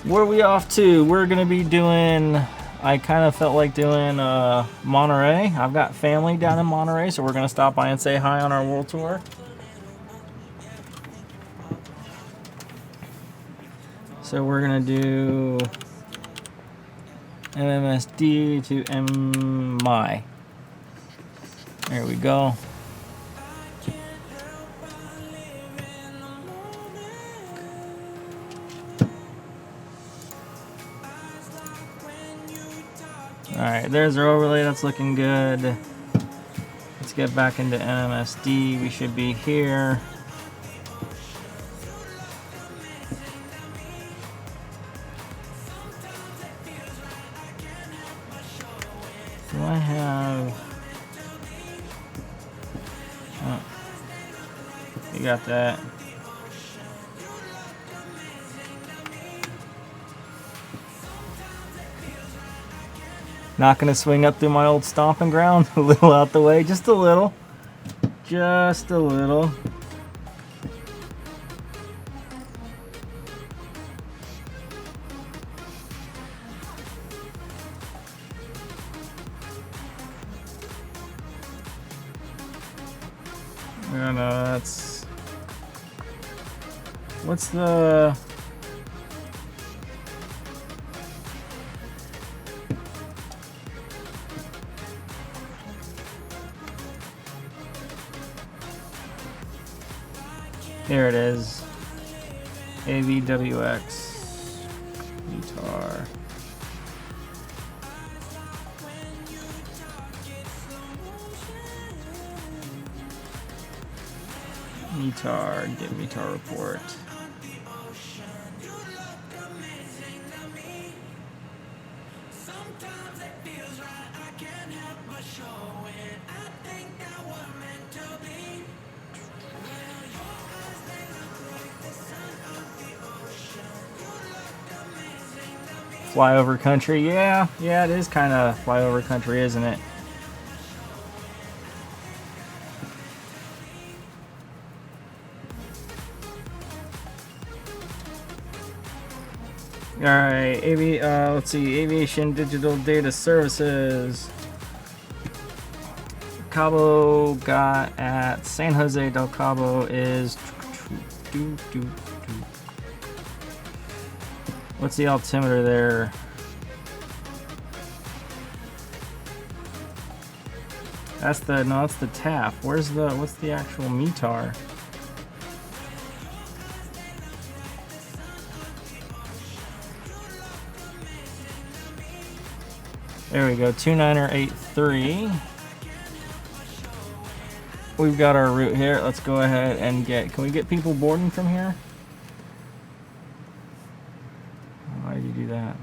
Where are we off to? We're gonna be doing, I kind of felt like doing Monterey. I've got family down in Monterey, so we're gonna stop by and say hi on our world tour. So we're gonna do MMSD to MMRY. There we go. Alright, there's our overlay, that's looking good. Let's get back into MMSD, we should be here. Do I have... Oh, you got that. Not gonna swing up through my old stomping ground, a little out the way, just a little. Just a little. And that's... What's the... Here it is. AVWX guitar. Guitar, get guitar report. Flyover country, yeah, it is kind of flyover country, isn't it? All right, let's see, Aviation Digital Data Services. Cabo got at San Jose del Cabo is... What's the altimeter there? That's the TAF. What's the actual METAR? There we go, 2983. We've got our route here. Let's go ahead and can we get people boarding from here? Why did you do that?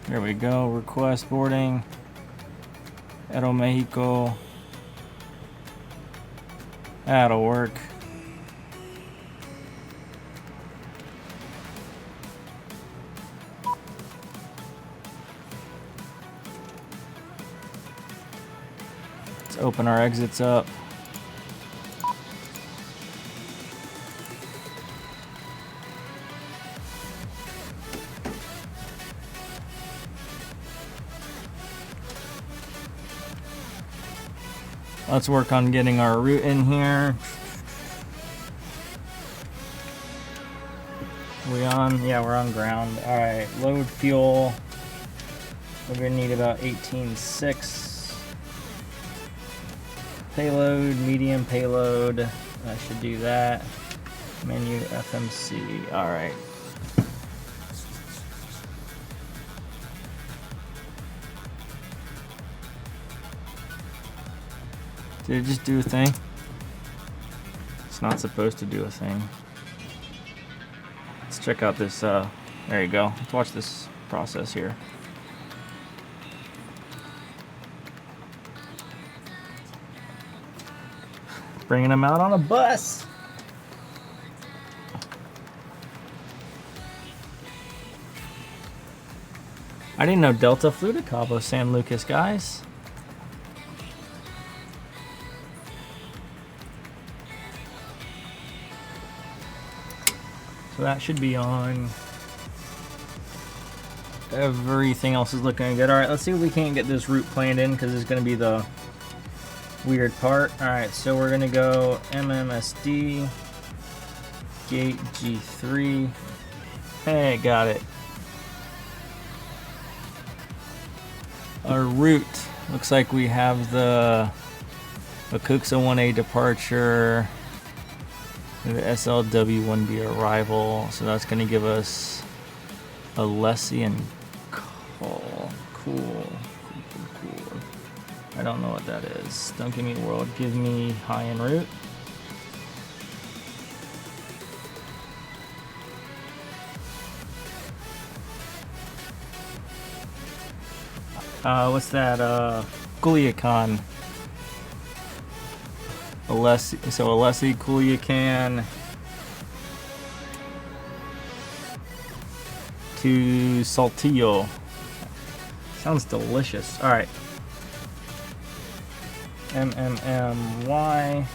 There we go, request boarding. Aero Mexico. That'll work. Let's open our exits up. Let's work on getting our route in here. We on? Yeah, we're on ground. All right, load fuel. We're gonna need about 18.6. Payload, medium payload. I should do that. Menu FMC. All right. Did it just do a thing? It's not supposed to do a thing. Let's check out this, there you go. Let's watch this process here. Bringing them out on a bus. I didn't know Delta flew to Cabo San Lucas, guys. So that should be on. Everything else is looking good. Alright, let's see if we can't get this route planned in, because it's going to be the weird part. Alright, so we're going to go MMSD, gate G3. Hey, got it. Our route looks like we have the Akuxa 1A departure, the SLW 1B arrival, so that's going to give us a Lessie and cool. I don't know what that is. Don't give me world, give me high en route. What's that? Culiacan. Alessi, Culiacan to Saltillo. Sounds delicious. Alright. MMMY.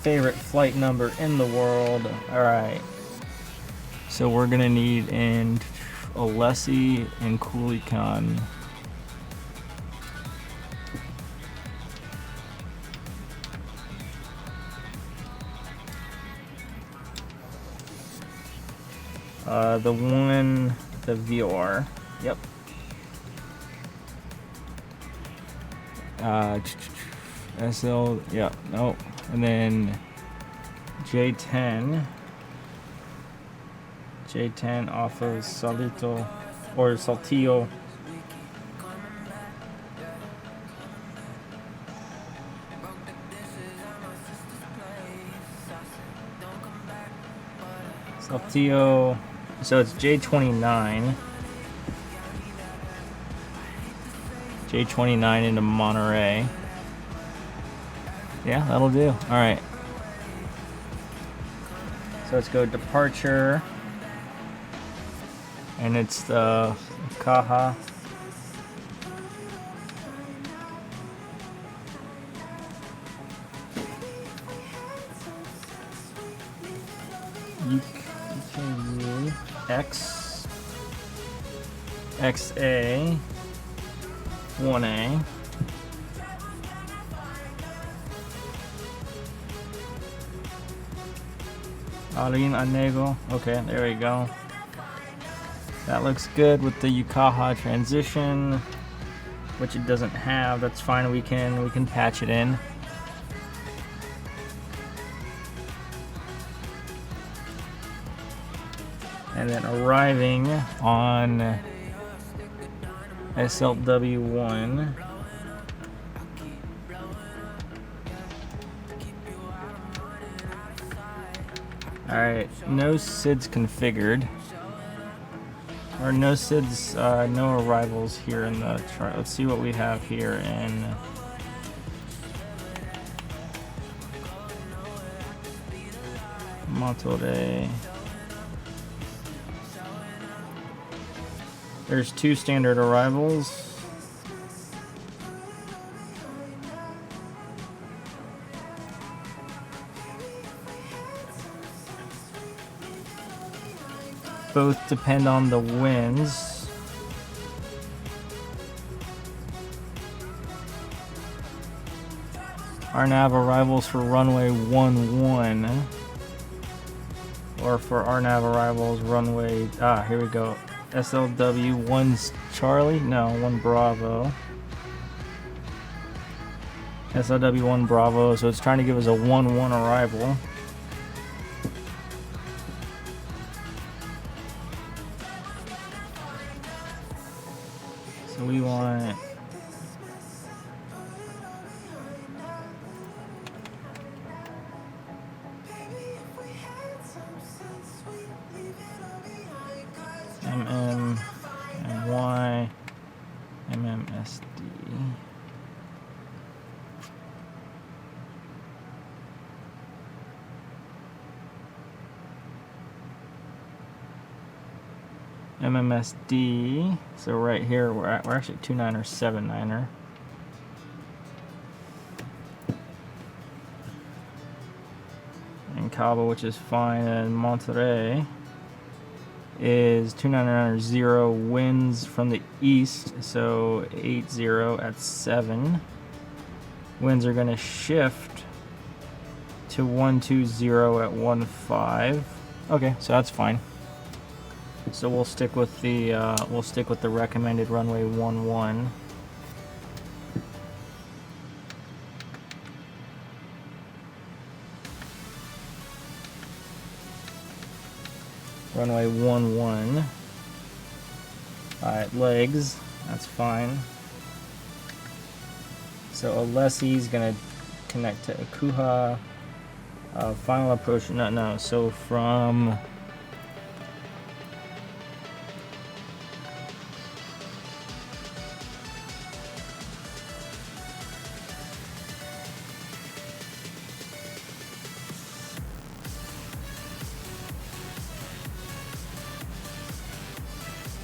Favorite flight number in the world. Alright. So we're gonna need in Alessi and Culiacan. The VR. Yep. SL, yeah, no. And then J10 off of Saltillo. Saltillo, so it's J29. J29 into Monterey. Yeah, that'll do. Alright. So let's go departure. And it's the Caja. UKU X XA 1A. Arin Anego. Okay, there we go. That looks good with the Yucaja transition, which it doesn't have. That's fine. We can patch it in. And then arriving on SLW1. Alright, no SIDs configured. Or no SIDs, no arrivals here in the chart. Let's see what we have here in Monterey. There's 2 standard arrivals. Both depend on the winds. Our nav arrivals for runway 11. Or for our nav arrivals, runway, here we go. SLW 1's Charlie? No, 1 Bravo. SLW 1 Bravo, so it's trying to give us a 1-1 arrival. So we want MMMY, MMSD. MMSD. So right here we're actually 29er, 79er. And Cabo, which is fine, and Monterey is 290, winds from the east, so 80 at 7. Winds are going to shift to 120 at 15. Okay, so that's fine. So we'll stick with the recommended runway 11. Runway 11. Alright, legs. That's fine. So Alessi's gonna connect to Akuha. Final approach. No. So from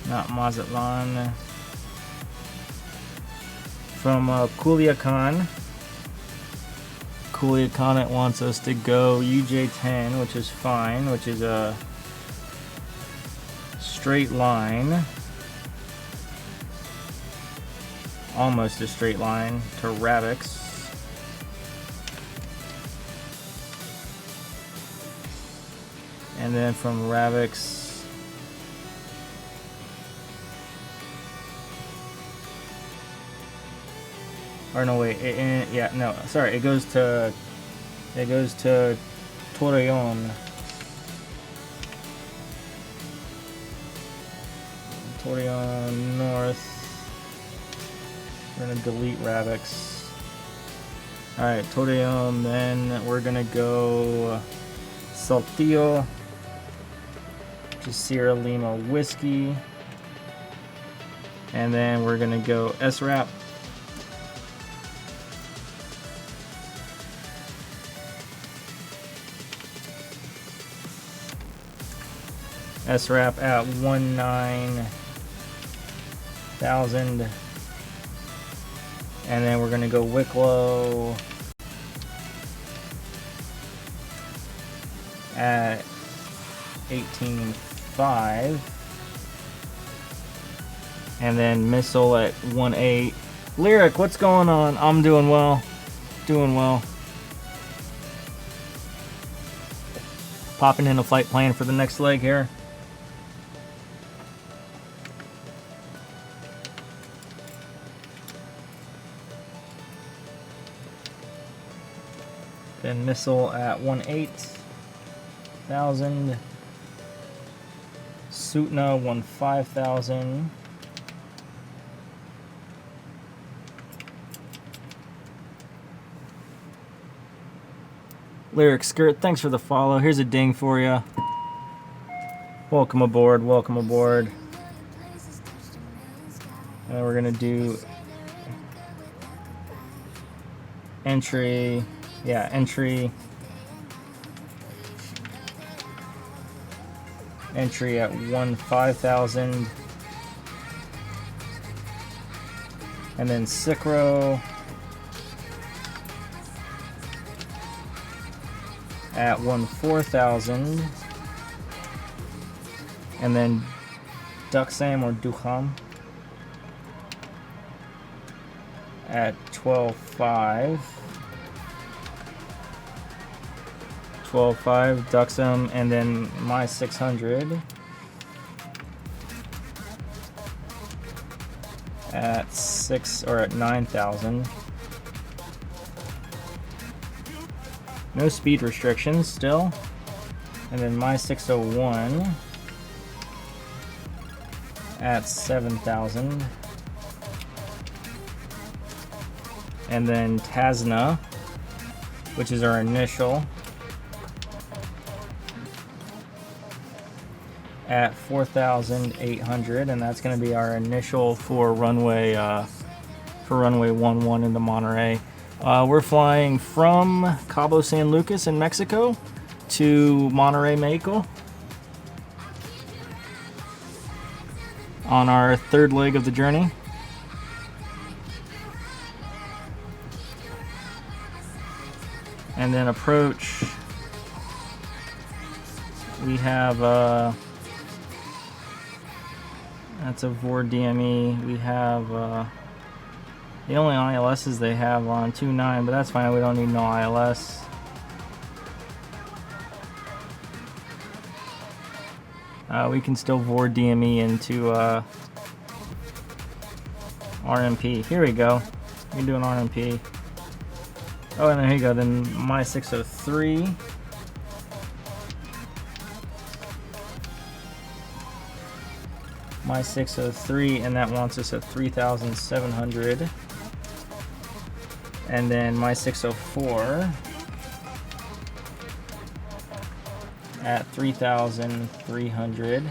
not Mazatlan, from Culiacan. Culiacan, it wants us to go UJ10, which is fine, which is a straight line, almost a straight line, to Ravix. And then from Ravix, or no, wait, yeah, no, sorry, it goes to Torreon. Torreon North. We're gonna delete Ravix. Alright, Torreon, then we're gonna go Saltillo, which is Sierra Lima Whiskey. And then we're gonna go SRAP. SRAP at 19,000. And then we're gonna go Wicklow at 18.5. And then Missile at 1.8. Lyric, what's going on? I'm doing well. Doing well. Popping in a flight plan for the next leg here. Then Missile at 18,000. Sutna 15,000. Lyric Skirt, thanks for the follow. Here's a ding for you. Welcome aboard, welcome aboard. And we're gonna do entry. Yeah, entry at 15,000. And then Sycro at 14,000. And then Duxam or Duham at 12.5. 12.5 Duxam, and then my 600 at 9,000. No speed restrictions still. And then my 601 at 7,000. And then Tasna, which is our initial, at 4,800, and that's going to be our initial for runway 11 into Monterey. We're flying from Cabo San Lucas in Mexico to Monterey, Mexico. on our third leg of the journey. And then approach, we have that's a VOR DME. We have the only ILSs they have on 2.9, but that's fine, we don't need no ILS. We can still VOR DME into RMP. Here we go. We can do an RMP. Oh, and there you go. Then my 603. My 603, and that wants us at 3,700. And then my 604 at 3,300.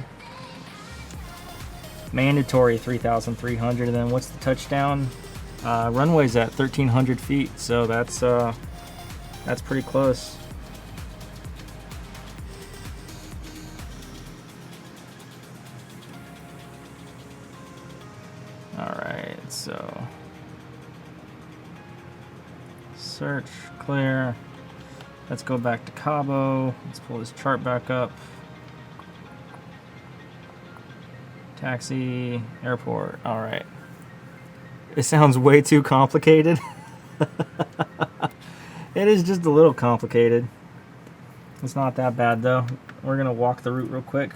Mandatory 3,300. And then what's the touchdown? Runway's at 1,300 feet, so that's pretty close. All right, so search, clear. Let's go back to Cabo. Let's pull this chart back up. Taxi, airport. All right. It sounds way too complicated. It is just a little complicated. It's not that bad though. We're gonna walk the route real quick.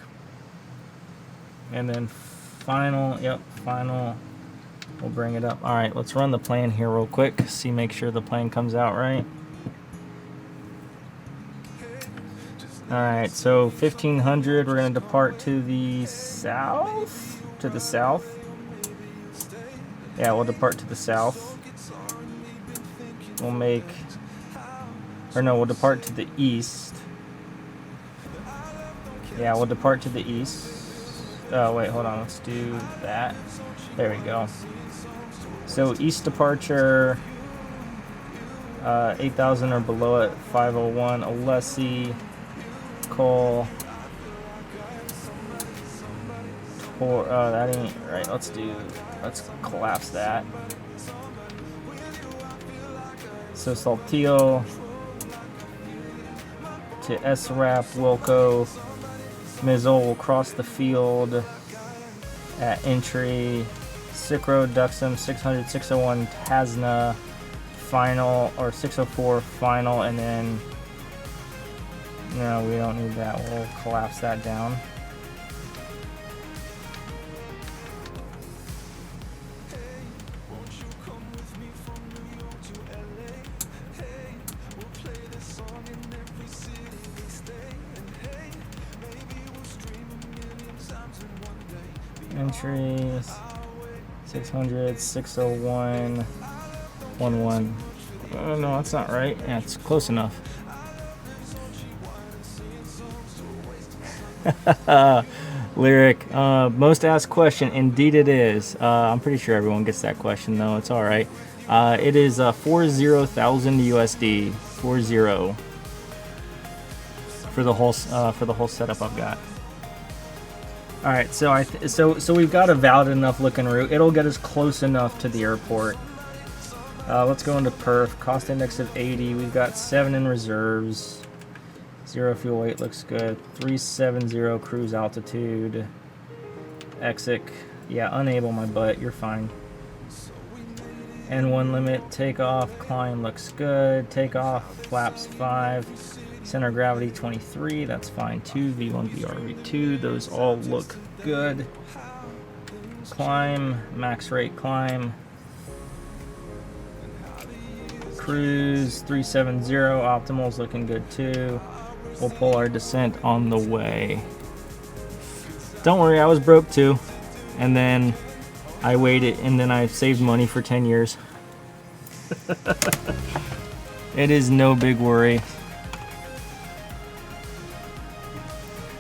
And then final, yep, final. We'll bring it up. All right, let's run the plan here real quick. Make sure the plane comes out right. All right, so 1,500, we're gonna depart to the south? To the south. Yeah, we'll depart to the south. We'll make, or no, we'll depart to the east. Yeah, we'll depart to the east. Oh, wait, hold on, let's do that. There we go. So east departure, 8,000 or below at 501, Alessi, Cole, that ain't right. Let's collapse that. So Saltillo to SRAP, Wilco, Mizol will cross the field at entry. Sicro, Duxham, 600, 601, Tasna, final, or 604, final, and then, no, we don't need that. We'll collapse that down. Entries 600, 601, 11. Oh, no, that's not right. Yeah, it's close enough. Lyric, most asked question. Indeed, it is. I'm pretty sure everyone gets that question, though. It's all right. It is 40,000 USD. 40 for the whole setup I've got. All right, so we've got a valid enough looking route. It'll get us close enough to the airport. Let's go into perf. Cost index of 80. We've got 7 in reserves. 0 fuel weight looks good. 370 cruise altitude. Exit. Yeah, unable my butt. You're fine. N1 limit. Takeoff. Climb looks good. Takeoff. Flaps 5. Center gravity 23, that's fine too. V1, VR, V2, those all look good. Climb, max rate climb. Cruise 370, optimal's looking good too. We'll pull our descent on the way. Don't worry, I was broke too. And then I waited, and then I saved money for 10 years. It is no big worry.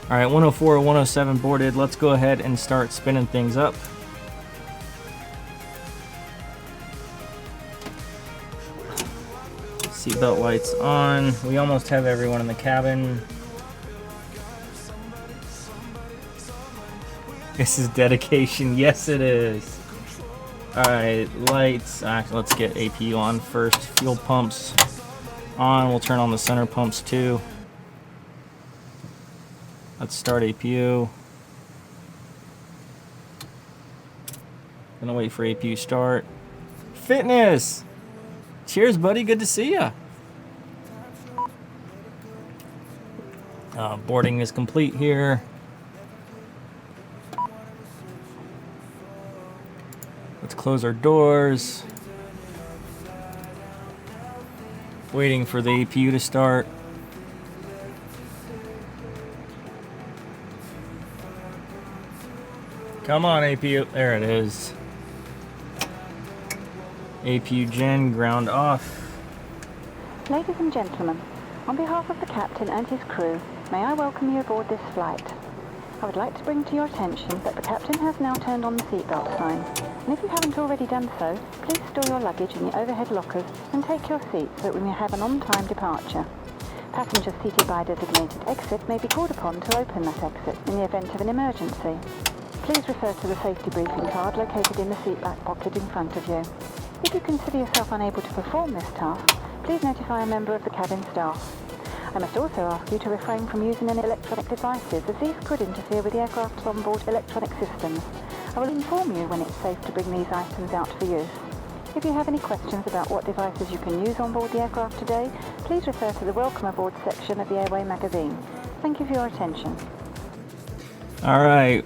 All right, 104, 107 boarded. Let's go ahead and start spinning things up. Seatbelt lights on. We almost have everyone in the cabin. This is dedication. Yes, it is. Alright, lights. Actually, let's get APU on first. Fuel pumps on. We'll turn on the center pumps too. Let's start APU. Gonna wait for APU start. Fitness! Cheers, buddy. Good to see ya. Boarding is complete here. Let's close our doors. Waiting for the APU to start. Come on, APU. There it is. APU gen ground off. Ladies and gentlemen, on behalf of the captain and his crew, may I welcome you aboard this flight. I would like to bring to your attention that the captain has now turned on the seatbelt sign, and if you haven't already done so, please store your luggage in the overhead lockers and take your seat so that we may have an on-time departure. Passengers seated by a designated exit may be called upon to open that exit in the event of an emergency. Please refer to the safety briefing card located in the seat back pocket in front of you. If you consider yourself unable to perform this task, please notify a member of the cabin staff. I must also ask you to refrain from using any electronic devices, as these could interfere with the aircraft's onboard electronic systems. I will inform you when it's safe to bring these items out for use. If you have any questions about what devices you can use on board the aircraft today, please refer to the Welcome Aboard section of the Airway magazine. Thank you for your attention. Alright,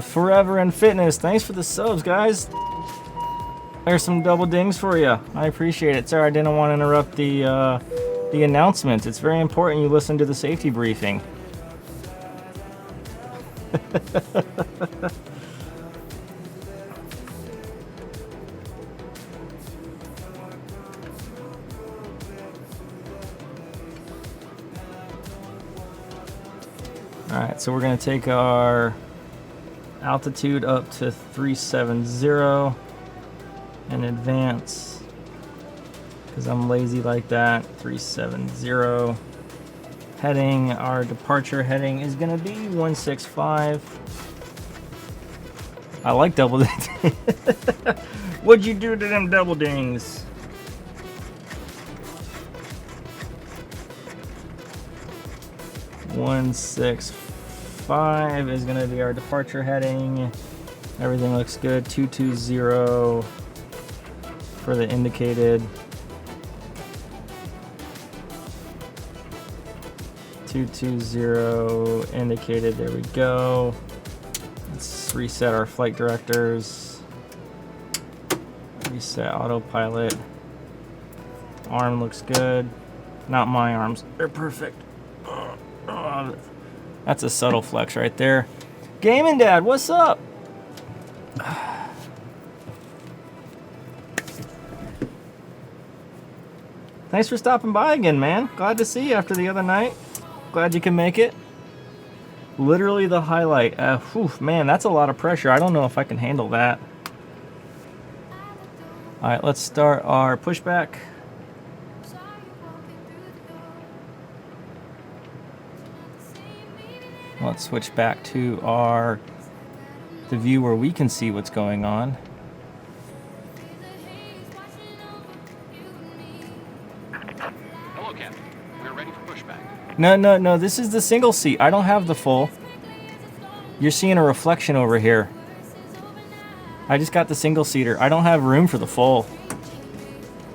Forever and Fitness, thanks for the subs, guys. There's some double dings for you. I appreciate it. Sorry, I didn't want to interrupt the announcements. It's very important you listen to the safety briefing. Alright, so we're going to take our altitude up to 370 and advance, because I'm lazy like that. 370. Heading, our departure heading is going to be 165. I like double dings. What'd you do to them double dings? $165 is going to be our departure heading. Everything looks good. 220 for the indicated. 220 indicated. There we go. Let's reset our flight directors. Reset autopilot. Arm looks good. Not my arms. They're perfect. That's a subtle flex right there. Gaming Dad, what's up? Thanks for stopping by again, man. Glad to see you after the other night. Glad you can make it. Literally the highlight. Whew, man, that's a lot of pressure. I don't know if I can handle that. Alright, let's start our pushback. Let's switch back to the view where we can see what's going on. Hello, Captain. We're ready for pushback. No, this is the single seat. I don't have the full. You're seeing a reflection over here. I just got the single seater. I don't have room for the full.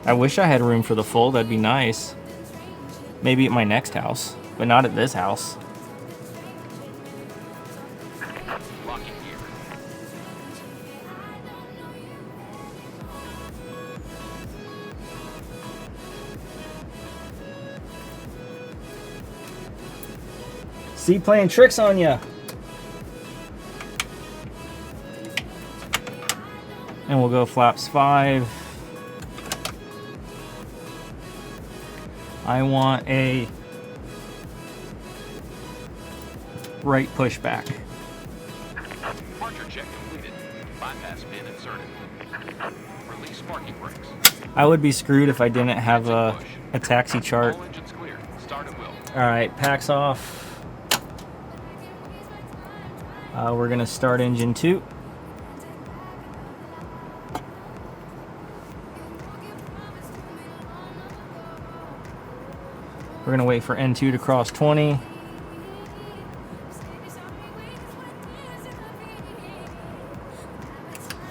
I wish I had room for the full. That'd be nice. Maybe at my next house, but not at this house. Locking gear. See, playing tricks on ya. And we'll go flaps 5. I want a right pushback. Departure check completed. Bypass pin inserted. Release parking brakes. I would be screwed if I didn't have a taxi chart. All engines clear. Start at will. Alright, packs off. We're gonna start engine 2. We're gonna wait for N2 to cross 20.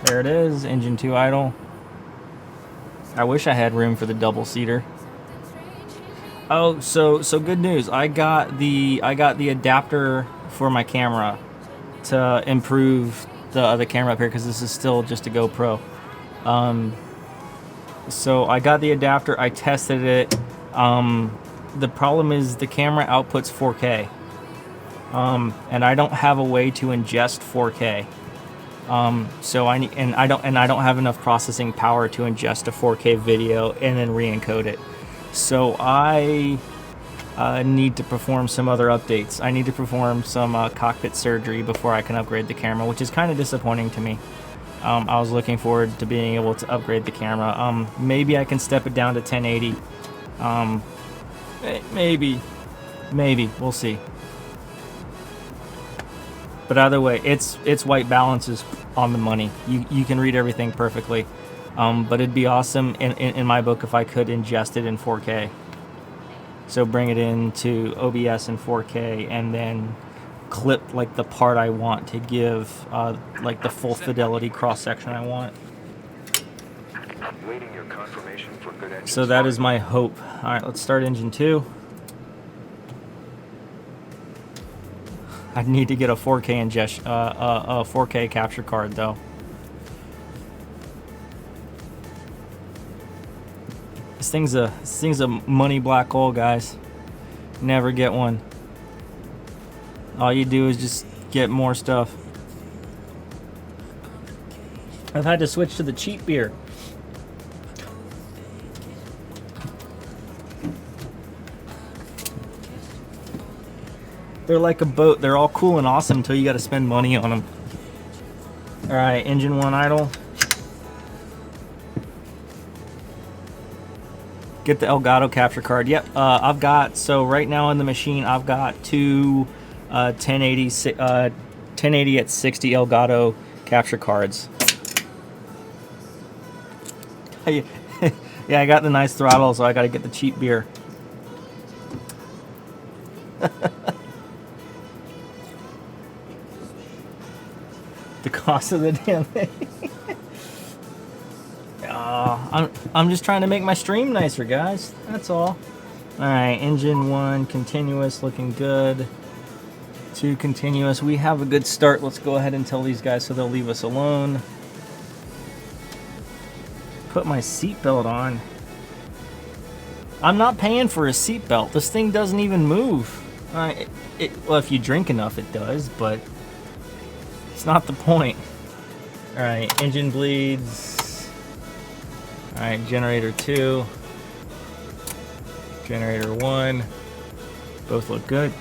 There it is, engine 2 idle. I wish I had room for the double seater. Oh, so good news. I got the adapter for my camera to improve the other camera up here because this is still just a GoPro. So I got the adapter. I tested it. The problem is the camera outputs 4K, and I don't have a way to ingest 4K. So I don't have enough processing power to ingest a 4K video and then re-encode it. So I need to perform some other updates. I need to perform some cockpit surgery before I can upgrade the camera, which is kind of disappointing to me. I was looking forward to being able to upgrade the camera. Maybe I can step it down to 1080. Maybe, we'll see. But either way, it's white balance is on the money. You can read everything perfectly. But it'd be awesome in my book if I could ingest it in 4K. So bring it into OBS in 4K and then clip like the part I want to give like the full fidelity cross section I want. Waiting your confirmation for good engine So that start. is my hope. All right, let's start engine 2. I need to get a 4K a 4K capture card though. This thing's a money black hole, guys. Never get one. All you do is just get more stuff. I've had to switch to the cheap beer. They're like a boat. They're all cool and awesome until you got to spend money on them. All right, engine 1 idle. Get the Elgato capture card. Yep, I've got, so right now in the machine, I've got two 1080 at 60 Elgato capture cards. Yeah, I got the nice throttle, so I got to get the cheap beer. The cost of the damn thing. I'm just trying to make my stream nicer, guys. That's all. Alright, engine 1 continuous, looking good. 2 continuous. We have a good start. Let's go ahead and tell these guys so they'll leave us alone. Put my seatbelt on. I'm not paying for a seatbelt. This thing doesn't even move. Well, if you drink enough, it does, but it's not the point. Alright, engine bleeds. Alright, generator 2. Generator 1. Both look good.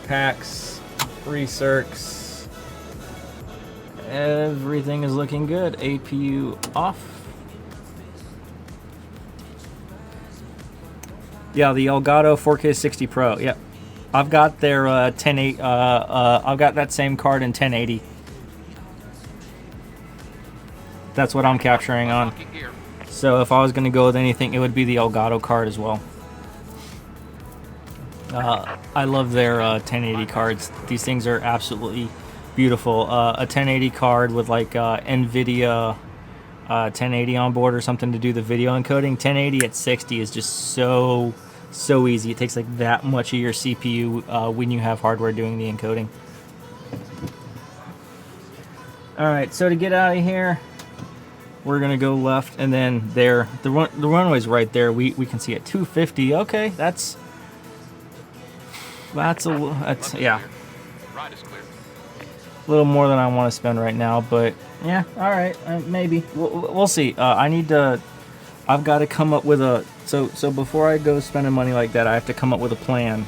Packs. Recircs. Everything is looking good. APU off. Yeah, the Elgato 4K 60 Pro. Yep. I've got their 1080. I've got that same card in 1080. That's what I'm capturing on. Locking gear. So if I was going to go with anything, it would be the Elgato card as well. I love their 1080 cards. These things are absolutely beautiful. A 1080 card with like NVIDIA 1080 on board or something to do the video encoding. 1080 at 60 is just so easy. It takes like that much of your CPU when you have hardware doing the encoding. All right, so to get out of here, we're gonna go left, and then there, the runway's right there. We can see it. 250. Okay, that's yeah, Ride is clear. a little more than I want to spend right now, but yeah, all right, maybe we'll see. I've got to come up with a so before I go spending money like that, I have to come up with a plan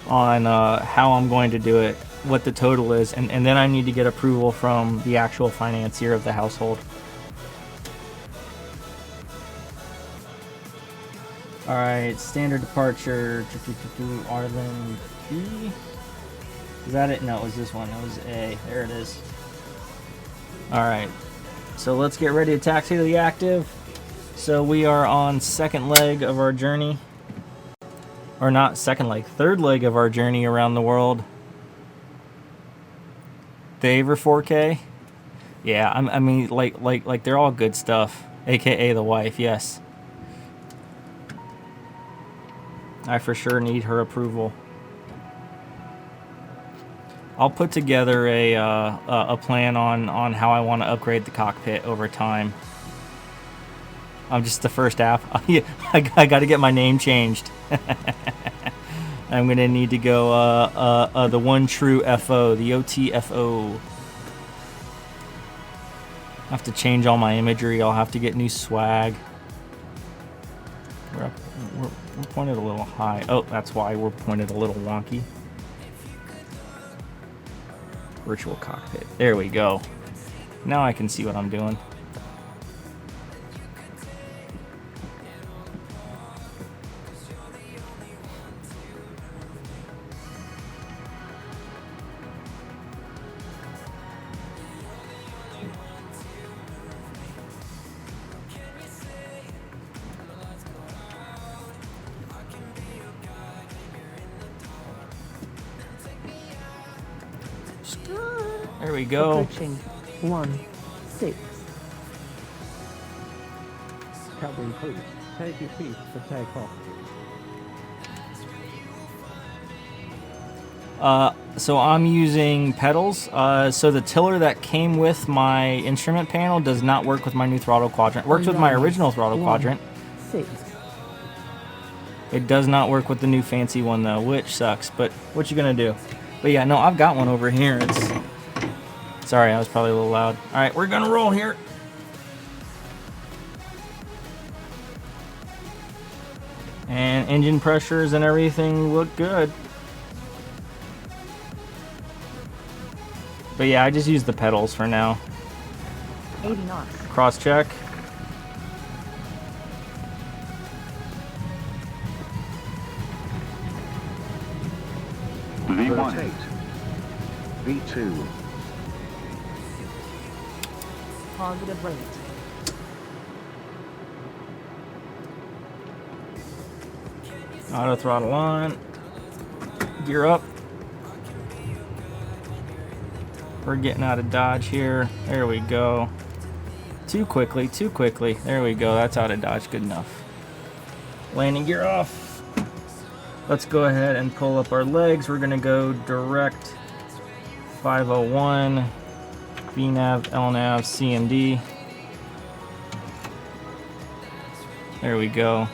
on how I'm going to do it, what the total is, and then I need to get approval from the actual financier of the household. Alright, standard departure, Arlen B. Is that it? No, it was this one. It was A. There it is. Alright. So let's get ready to taxi to the active. So we are on second leg of our journey. Or not second leg, third leg of our journey around the world. The Aver 4K. Yeah, I mean, like they're all good stuff. AKA the wife, yes. I for sure need her approval. I'll put together a plan on how I want to upgrade the cockpit over time. I'm just the first app. I got to get my name changed. I'm gonna need to go the one true FO, the OTFO. I have to change all my imagery. I'll have to get new swag. We're pointed a little high. Oh, that's why we're pointed a little wonky. Virtual cockpit. There we go. Now I can see what I'm doing. There we go. Approaching 1-6. Cabin crew, take your seats for takeoff. So I'm using pedals. So the tiller that came with my instrument panel does not work with my new throttle quadrant. Works with my original throttle quadrant. 6. It does not work with the new fancy one though, which sucks. But what you gonna do? But yeah, no, I've got one over here. Sorry, I was probably a little loud. All right, we're gonna roll here. And engine pressures and everything look good. But yeah, I just use the pedals for now. 80 knots. Cross check. V1. V2. Positive rate. Auto throttle on. Gear up. We're getting out of dodge here. There we go. Too quickly, too quickly. There we go. That's out of dodge. Good enough. Landing gear off. Let's go ahead and pull up our legs. We're going to go direct 501, VNAV, LNAV, CMD. There we go.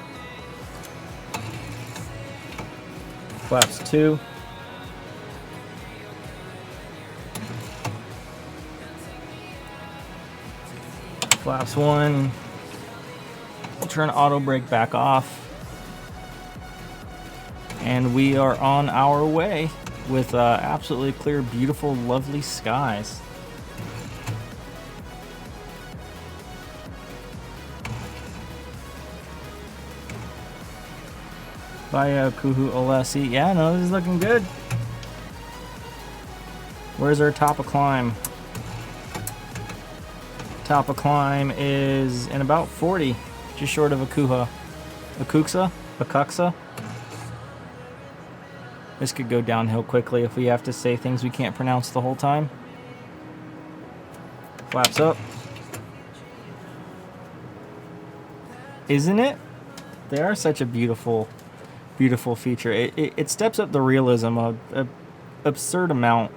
Flaps 2. Flaps 1. We'll turn auto brake back off. And we are on our way with absolutely clear, beautiful, lovely skies. Playa Kuhu Olesi. Yeah, no, this is looking good. Where's our top of climb? Top of climb is in about 40, just short of Akuha. Akuxa. This could go downhill quickly if we have to say things we can't pronounce the whole time. Flaps up. Isn't it? They are such a beautiful, beautiful feature. It steps up the realism a absurd amount.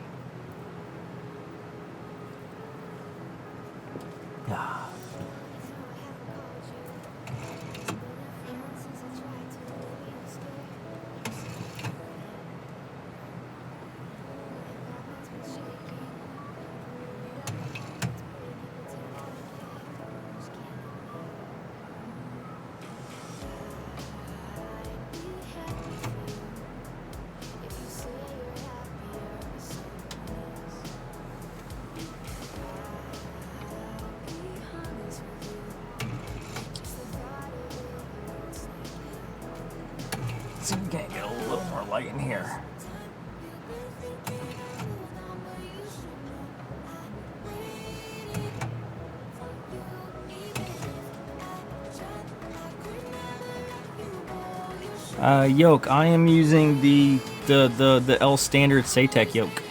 See if we can't get a little more light in here. Yoke. I am using the L standard Satec yoke.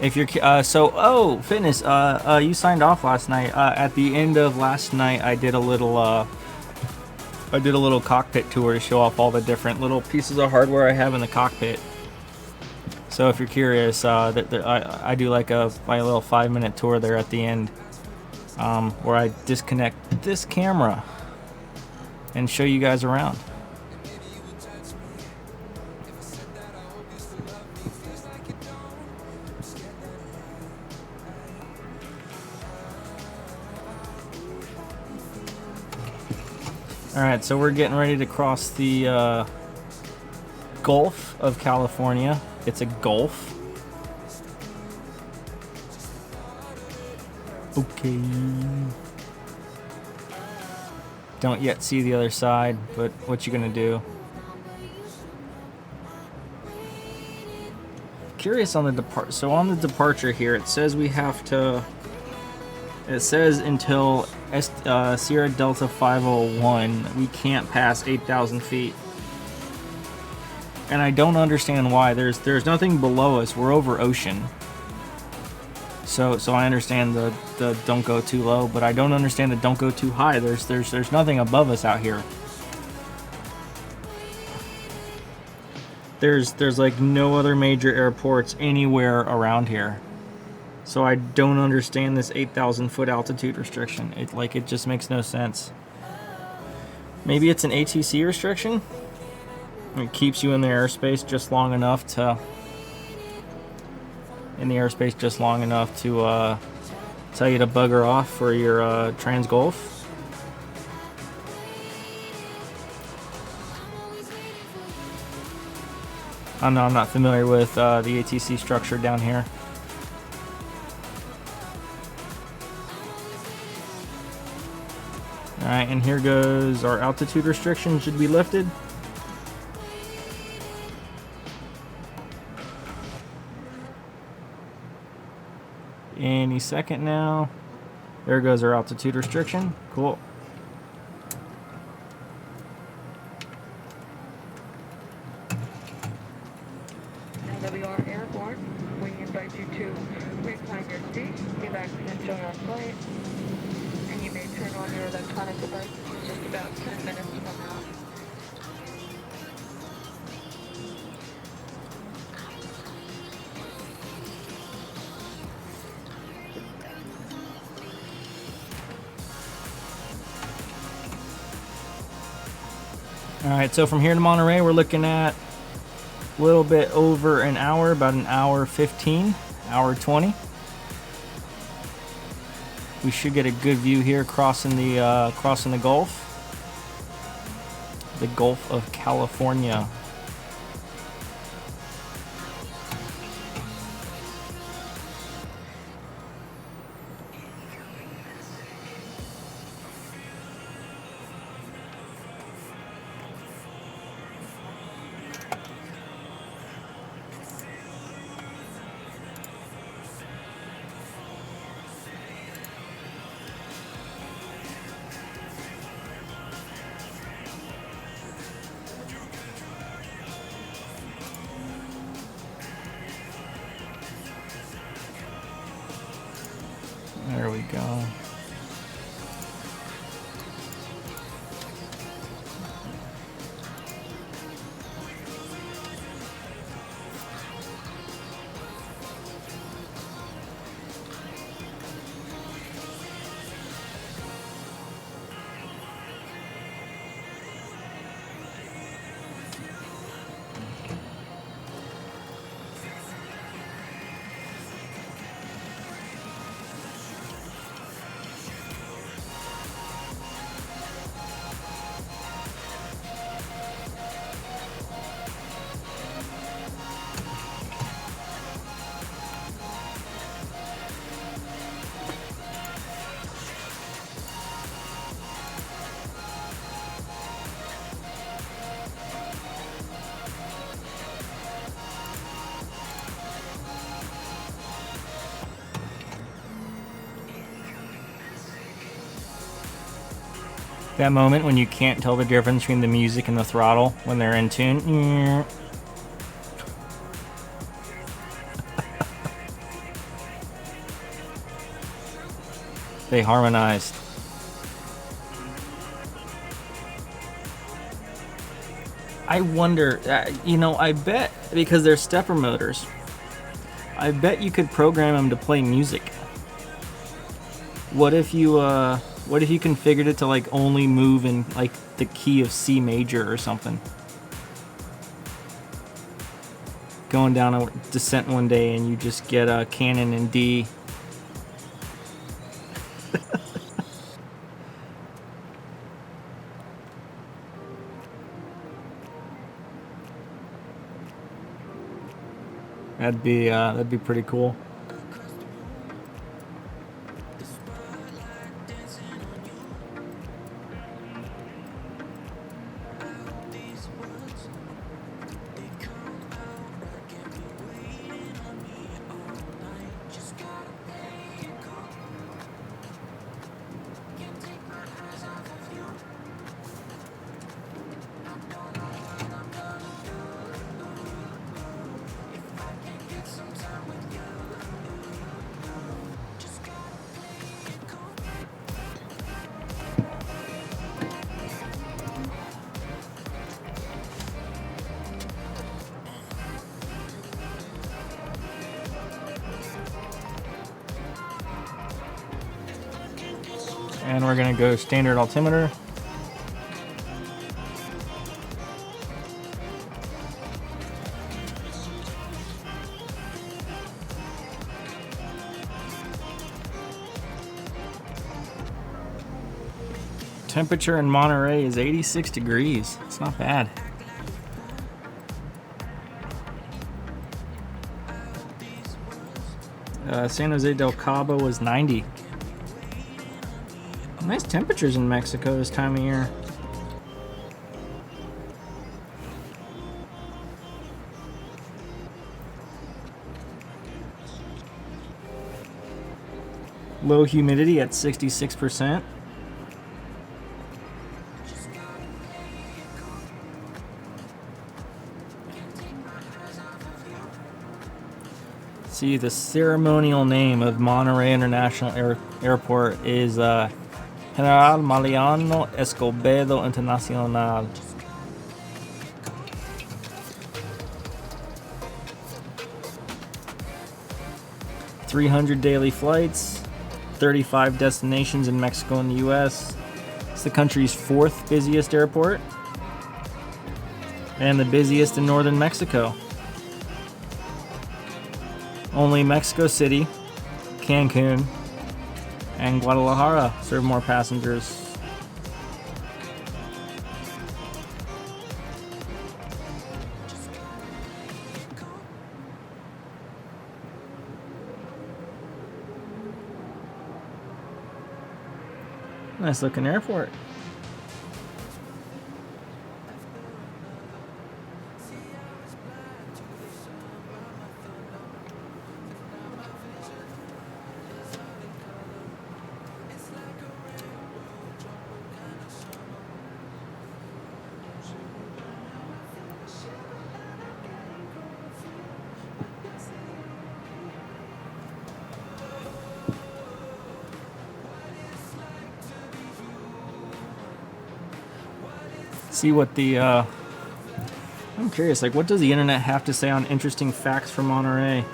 If you're fitness. You signed off last night. At the end of last night, I did a little cockpit tour to show off all the different little pieces of hardware I have in the cockpit. So if you're curious, I do like my little 5-minute tour there at the end, where I disconnect this camera and show you guys around. Alright, so we're getting ready to cross the Gulf of California. It's a gulf. Okay. Don't yet see the other side, but what you gonna do? Curious on the so on the departure here, it says we have to. It says until Sierra Delta 501, we can't pass 8,000 feet. And I don't understand why. There's nothing below us. We're over ocean. So I understand the don't go too low, but I don't understand the don't go too high. There's nothing above us out here. There's like no other major airports anywhere around here. So I don't understand this 8,000 foot altitude restriction. It just makes no sense. Maybe it's an ATC restriction? It keeps you in the airspace just long enough to tell you to bugger off for your Trans-Gulf. I'm not familiar with the ATC structure down here. Alright, and here goes our altitude restriction should be lifted. Any second now. There goes our altitude restriction. Cool. NWR Airborne, we invite you to recline your seat, relax and enjoy our flight. And you may turn on your electronic devices just about 10 minutes from now. Alright, so from here to Monterey, we're looking at a little bit over an hour, about an hour 15, hour 20. We should get a good view here crossing the Gulf of California. There we go. That moment when you can't tell the difference between the music and the throttle when they're in tune. They harmonized. I wonder, I bet, because they're stepper motors, I bet you could program them to play music. What if you configured it to like only move in like the key of C major or something? Going down a descent one day and you just get a Canon in D. That'd be pretty cool. And we're gonna go standard altimeter. Temperature in Monterey is 86 degrees. It's not bad. San Jose del Cabo was 90. Nice temperatures in Mexico this time of year. Low humidity at 66%. See, the ceremonial name of Monterey International Airport is General Mariano Escobedo Internacional. $300 daily flights, 35 destinations in Mexico and the U.S. It's the country's 4th busiest airport and the busiest in northern Mexico. Only Mexico City, Cancun, and Guadalajara serve more passengers. Nice looking airport. See what the I'm curious, like, what does the internet have to say on interesting facts from Monterey?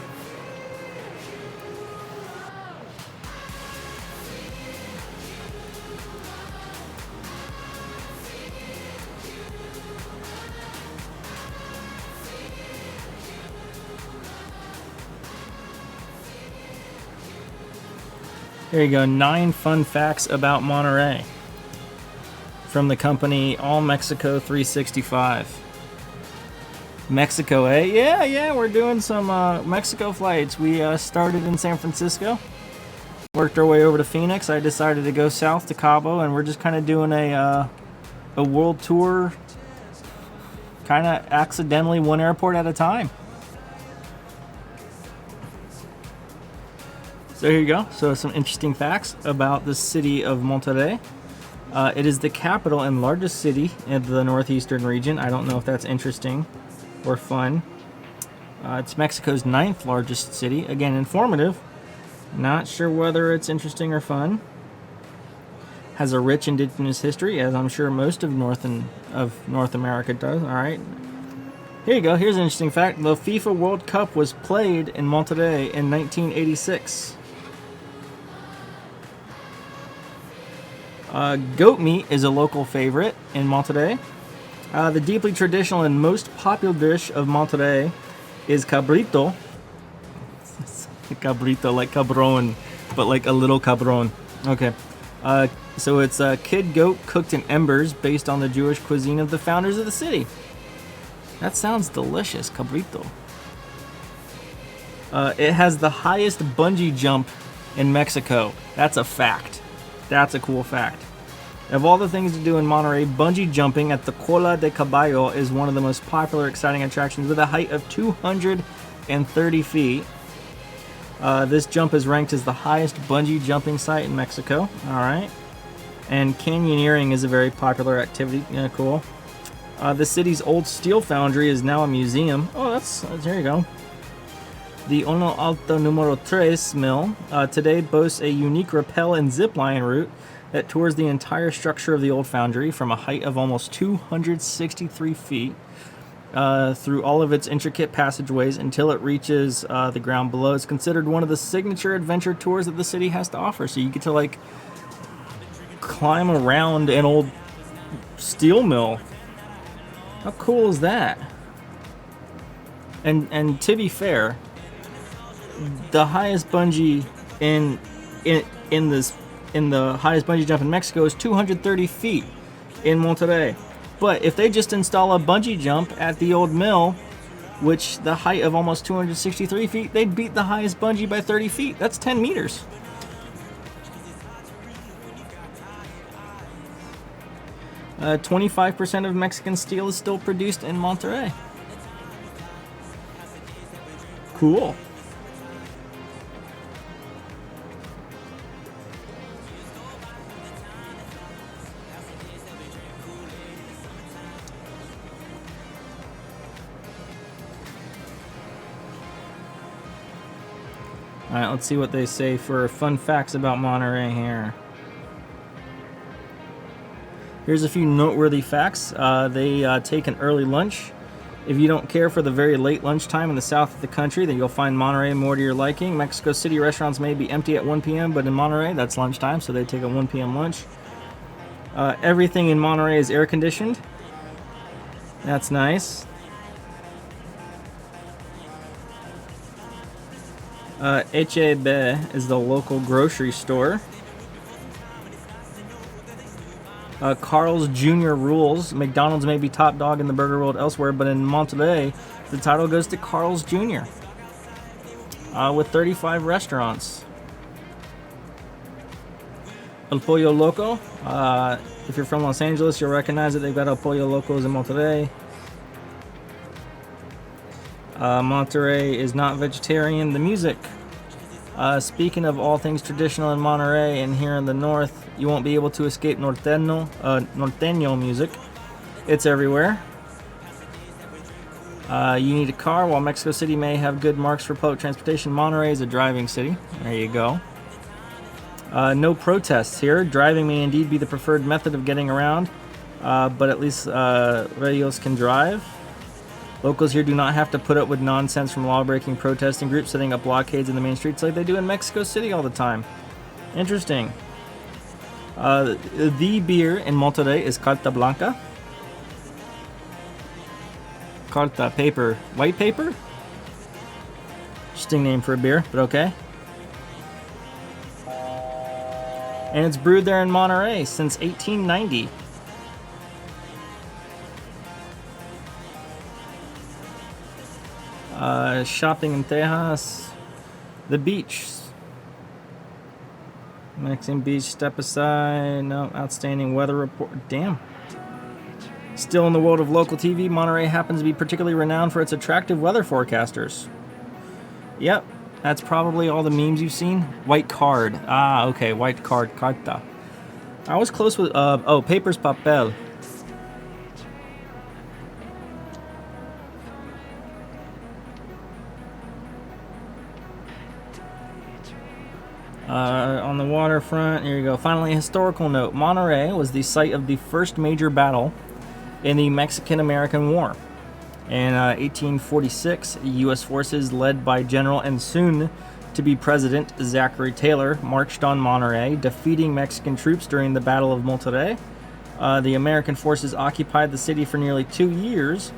There you go, 9 fun facts about Monterey from the company All Mexico 365. Mexico, eh? Yeah, we're doing some Mexico flights. We started in San Francisco, worked our way over to Phoenix. I decided to go south to Cabo, and we're just kind of doing a world tour, kind of accidentally one airport at a time. So here you go. So some interesting facts about the city of Monterey. It is the capital and largest city in the northeastern region. I don't know if that's interesting or fun. It's Mexico's 9th largest city. Again, informative. Not sure whether it's interesting or fun. Has a rich indigenous history, as I'm sure most of North America does. All right. Here you go. Here's an interesting fact. The FIFA World Cup was played in Monterrey in 1986. Goat meat is a local favorite in Monterrey. The deeply traditional and most popular dish of Monterrey is cabrito. Cabrito, like cabron, but like a little cabron. Okay. So it's a kid goat cooked in embers based on the Jewish cuisine of the founders of the city. That sounds delicious, cabrito. It has the highest bungee jump in Mexico. That's a fact. That's a cool fact. Of all the things to do in Monterrey, bungee jumping at the Cola de Caballo is one of the most popular, exciting attractions with a height of 230 feet. This jump is ranked as the highest bungee jumping site in Mexico. All right. And canyoneering is a very popular activity. Yeah, cool. The city's old steel foundry is now a museum. Oh, there you go. The Uno Alto Numero 3 mill today boasts a unique rappel and zip line route that tours the entire structure of the old foundry from a height of almost 263 feet through all of its intricate passageways until it reaches the ground below. It's considered one of the signature adventure tours that the city has to offer. So you get to like climb around an old steel mill. How cool is that? And to be fair, the highest bungee in the highest bungee jump in Mexico is 230 feet in Monterrey. But if they just install a bungee jump at the old mill, which the height of almost 263 feet, they'd beat the highest bungee by 30 feet. That's 10 meters. 25% of Mexican steel is still produced in Monterrey. Cool. Alright, let's see what they say for fun facts about Monterrey here. Here's a few noteworthy facts. They take an early lunch. If you don't care for the very late lunchtime in the south of the country, then you'll find Monterrey more to your liking. Mexico City restaurants may be empty at 1 p.m., but in Monterrey, that's lunchtime, so they take a 1 p.m. lunch. Everything in Monterrey is air-conditioned. That's nice. H-E-B is the local grocery store. Carl's Jr. rules. McDonald's may be top dog in the burger world elsewhere, but in Monterrey, the title goes to Carl's Jr. With 35 restaurants. El Pollo Loco. If you're from Los Angeles, you'll recognize it. They've got El Pollo Locos in Monterrey. Monterrey is not vegetarian. The music. Speaking of all things traditional in Monterrey and here in the north, you won't be able to escape norteño music. It's everywhere. You need a car. While Mexico City may have good marks for public transportation, Monterrey is a driving city. There you go. No protests here. Driving may indeed be the preferred method of getting around, but at least Reyes can drive. Locals here do not have to put up with nonsense from law-breaking protesting groups setting up blockades in the main streets like they do in Mexico City all the time. Interesting. The beer in Monterrey is Carta Blanca. Carta, paper. White paper? Interesting name for a beer, but okay. And it's brewed there in Monterrey since 1890. Shopping in Tejas. The beach. Mexican beach, step aside. No, outstanding weather report. Damn. Still in the world of local TV, Monterrey happens to be particularly renowned for its attractive weather forecasters. Yep, that's probably all the memes you've seen. White card. Ah, okay, white card, carta. I was close with, oh, Papers Papel. On the waterfront, here you go. Finally, a historical note. Monterey was the site of the first major battle in the Mexican-American War. In 1846, U.S. forces led by General and soon-to-be President Zachary Taylor marched on Monterey, defeating Mexican troops during the Battle of Monterey. The American forces occupied the city for nearly 2 years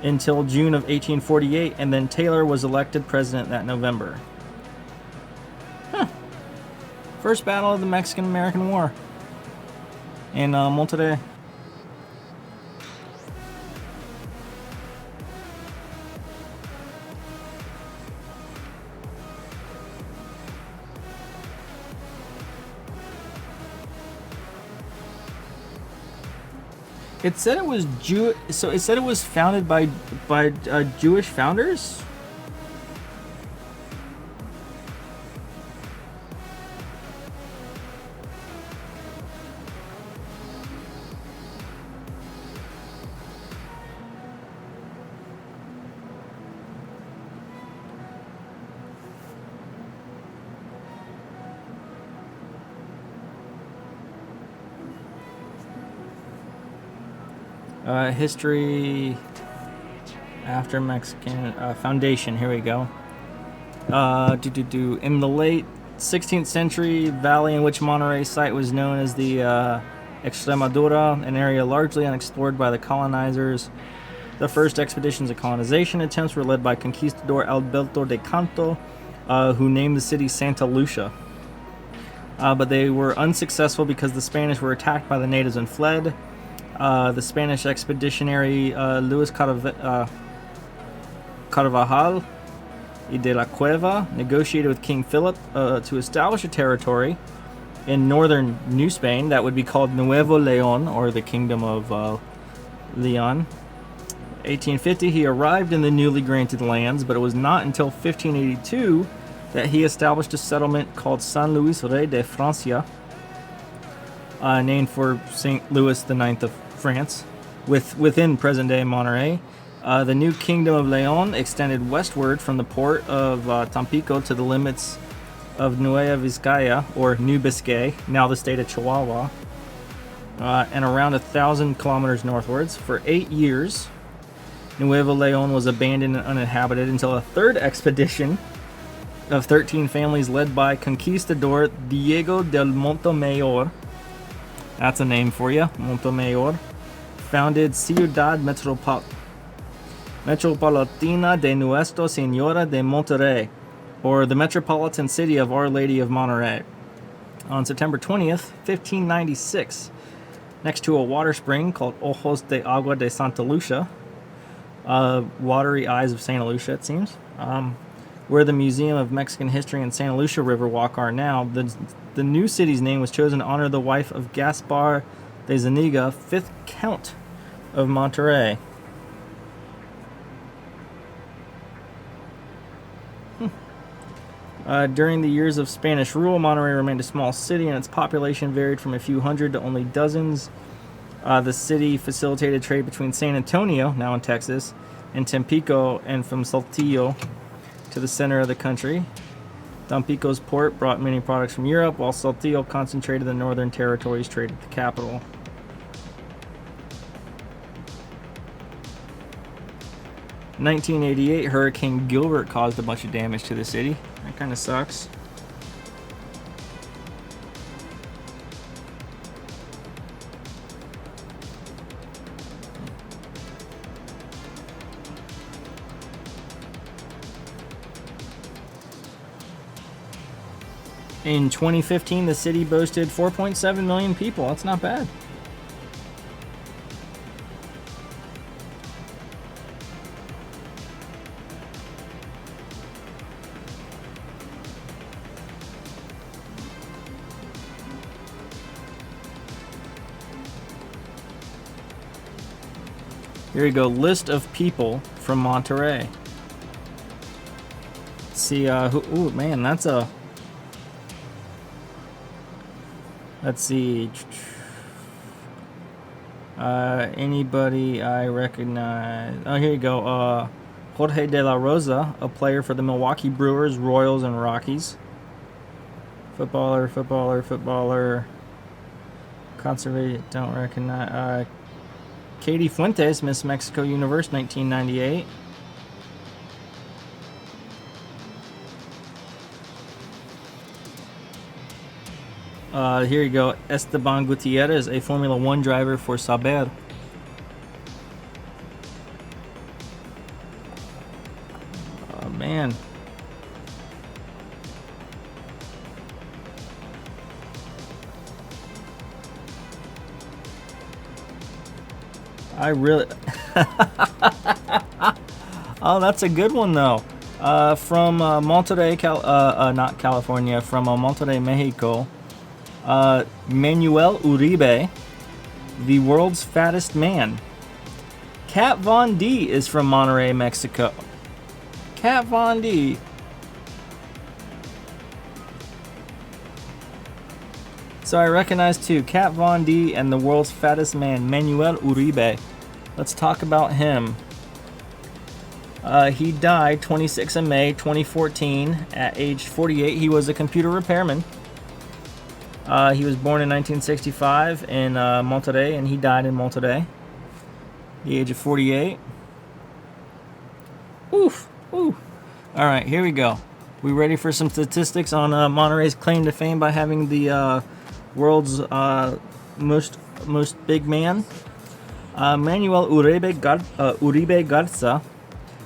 until June of 1848, and then Taylor was elected president that November. First battle of the Mexican-American War in Monterey. It said it was So it said it was founded by Jewish founders. History after Mexican foundation. Here we go. In the late 16th century, valley in which Monterey site was known as the Extremadura, an area largely unexplored by the colonizers. The first expeditions of colonization attempts were led by conquistador Alberto de Canto, who named the city Santa Lucia. But they were unsuccessful because the Spanish were attacked by the natives and fled. The Spanish expeditionary Luis Carvajal y de la Cueva negotiated with King Philip to establish a territory in northern New Spain that would be called Nuevo Leon, or the Kingdom of Leon. 1850, he arrived in the newly granted lands, but it was not until 1582 that he established a settlement called San Luis Rey de Francia, named for St. Louis IX of France, within present-day Monterey. The new Kingdom of Leon extended westward from the port of Tampico to the limits of Nueva Vizcaya, or New Biscay, now the state of Chihuahua, and around 1,000 kilometers northwards. For 8 years, Nuevo Leon was abandoned and uninhabited until a third expedition of 13 families led by conquistador Diego del Montemayor, that's a name for you, Montemayor, founded Ciudad Metropolitina de Nuestra Señora de Monterrey, or the Metropolitan City of Our Lady of Monterey, on September 20th, 1596, next to a water spring called Ojos de Agua de Santa Lucia, Watery Eyes of Santa Lucia, it seems, where the Museum of Mexican History and Santa Lucia Riverwalk are now. The new city's name was chosen to honor the wife of Gaspar de Zuniga, 5th Count of Monterey. During the years of Spanish rule, Monterey remained a small city, and its population varied from a few hundred to only dozens. The city facilitated trade between San Antonio, now in Texas, and Tampico, and from Saltillo to the center of the country. Tampico's port brought many products from Europe, while Saltillo concentrated the northern territories' trade at the capital. In 1988, Hurricane Gilbert caused a bunch of damage to the city. That kind of sucks. In 2015, the city boasted 4.7 million people. That's not bad. Here you go, list of people from Monterey. Let's see, ooh, man, that's a... Let's see. Anybody I recognize? Oh, here you go. Jorge De La Rosa, a player for the Milwaukee Brewers, Royals, and Rockies. Footballer. Conservation, don't recognize. Katie Fuentes, Miss Mexico Universe, 1998. Here you go. Esteban Gutierrez, a Formula One driver for Saber. Oh, man. I really... Oh, that's a good one, though. From Monterrey, not California, from Monterrey, Mexico. Manuel Uribe, the world's fattest man. Kat Von D is from Monterrey, Mexico. Kat Von D. So I recognize two, Kat Von D and the world's fattest man, Manuel Uribe. Let's talk about him. He died 26 of May 2014 at age 48. He was a computer repairman. He was born in 1965 in Monterrey, and he died in Monterrey, the age of 48. Oof, ooh. All right, here we go. We ready for some statistics on Monterrey's claim to fame by having the world's most big man? Manuel Uribe Garza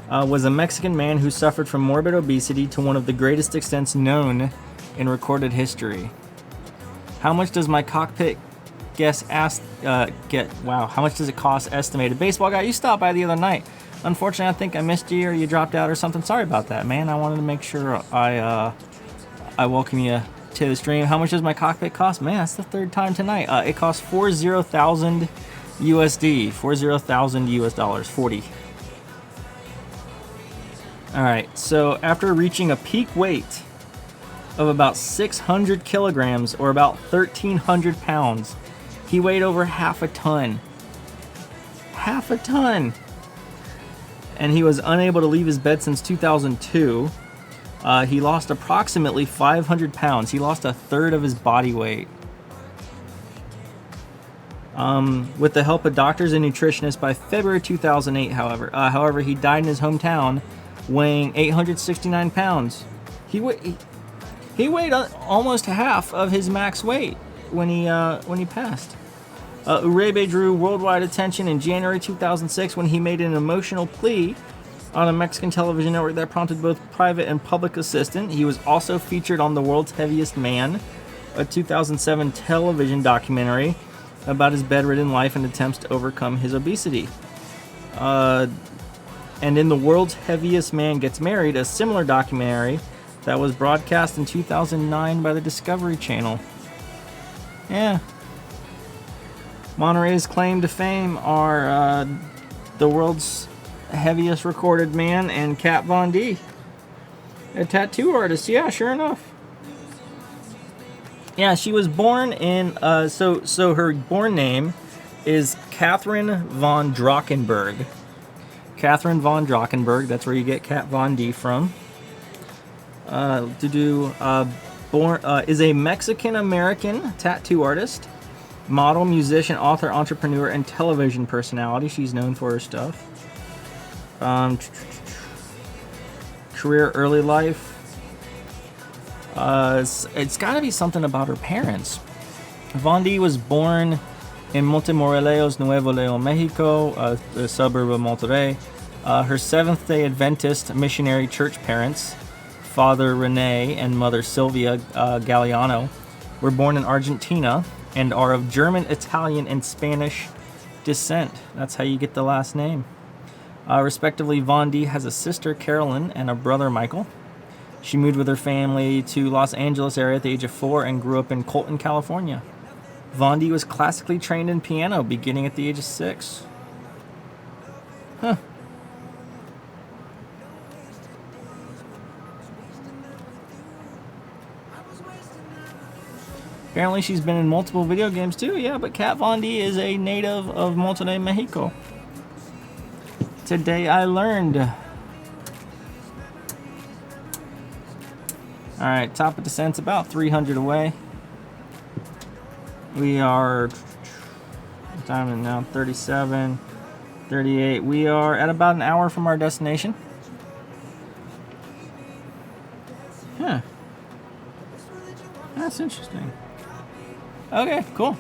was a Mexican man who suffered from morbid obesity to one of the greatest extents known in recorded history. How much does my cockpit get? Wow, how much does it cost estimated? Baseball guy, you stopped by the other night. Unfortunately, I think I missed you or you dropped out or something. Sorry about that, man. I wanted to make sure I welcome you to the stream. How much does my cockpit cost? Man, that's the third time tonight. It costs 40,000 USD. 40,000 US dollars. 40. All right, so after reaching a peak weight of about 600 kilograms or about 1,300 pounds, he weighed over half a ton. Half a ton! And he was unable to leave his bed since 2002. He lost approximately 500 pounds. He lost a third of his body weight. With the help of doctors and nutritionists by February 2008, however, he died in his hometown weighing 869 pounds. He weighed almost half of his max weight when he passed. Uribe drew worldwide attention in January 2006 when he made an emotional plea on a Mexican television network that prompted both private and public assistance. He was also featured on The World's Heaviest Man, a 2007 television documentary about his bedridden life and attempts to overcome his obesity. And in The World's Heaviest Man Gets Married, a similar documentary that was broadcast in 2009 by the Discovery Channel. Yeah. Monterrey's claim to fame are the world's heaviest recorded man and Kat Von D, a tattoo artist. Yeah, sure enough. Yeah, she was born in, so her born name is Catherine von Drachenberg. Catherine von Drachenberg, that's where you get Kat Von D from. Is a Mexican-American tattoo artist, model, musician, author, entrepreneur, and television personality. She's known for her stuff. Career, early life. It's got to be something about her parents. Von D was born in Montemorelos, Nuevo León, Mexico, a suburb of Monterrey. Her Seventh-day Adventist missionary church parents, Father Rene and Mother Sylvia Galliano, were born in Argentina and are of German, Italian, and Spanish descent. That's how you get the last name. Respectively, Von D has a sister, Carolyn, and a brother, Michael. She moved with her family to Los Angeles area at the age of 4 and grew up in Colton, California. Von D was classically trained in piano beginning at the age of 6. Huh. Apparently she's been in multiple video games too. Yeah, but Kat Von D is a native of Monterrey, Mexico. Today I learned. Alright, top of descent's about 300 away. We are, what time is it now? 37, 38. We are at about an hour from our destination. Huh. That's interesting. Okay, cool.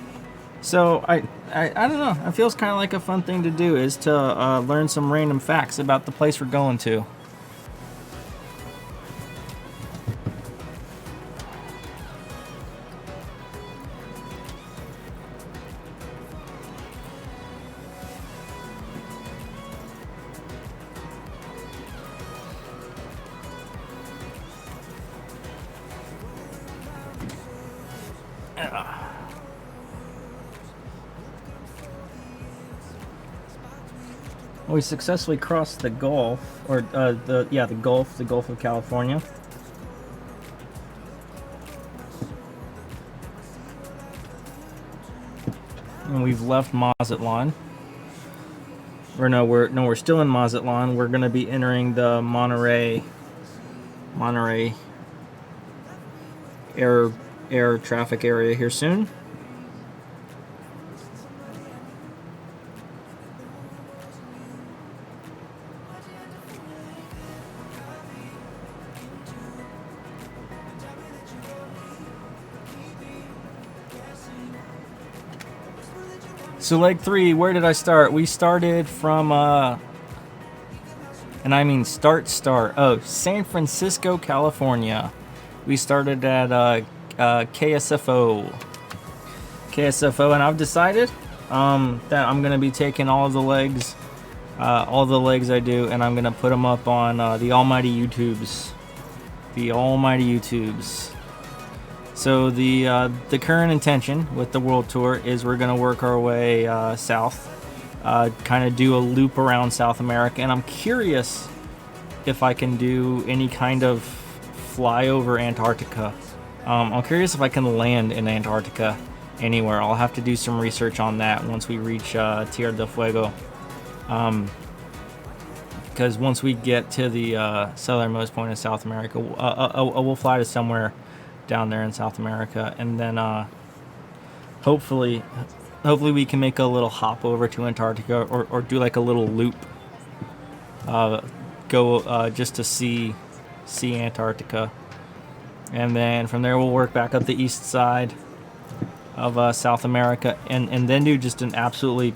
So I don't know. It feels kind of like a fun thing to do is to learn some random facts about the place we're going to. We successfully crossed the Gulf, or the Gulf of California. And we've left Mazatlan. We're still in Mazatlan. We're going to be entering the Monterey air traffic area here soon. So leg 3, where did I start? We started from, and I mean start. Oh, San Francisco, California. We started at KSFO, and I've decided that I'm gonna be taking all the legs I do, and I'm gonna put them up on the almighty YouTubes. So the current intention with the world tour is we're gonna work our way south, kind of do a loop around South America, and I'm curious if I can do any kind of fly over Antarctica. I'm curious if I can land in Antarctica anywhere. I'll have to do some research on that once we reach Tierra del Fuego. Because once we get to the southernmost point of South America, we'll fly to somewhere down there in South America, and then hopefully we can make a little hop over to Antarctica, or do like a little loop, go just to see Antarctica, and then from there we'll work back up the east side of South America, and then do just an absolutely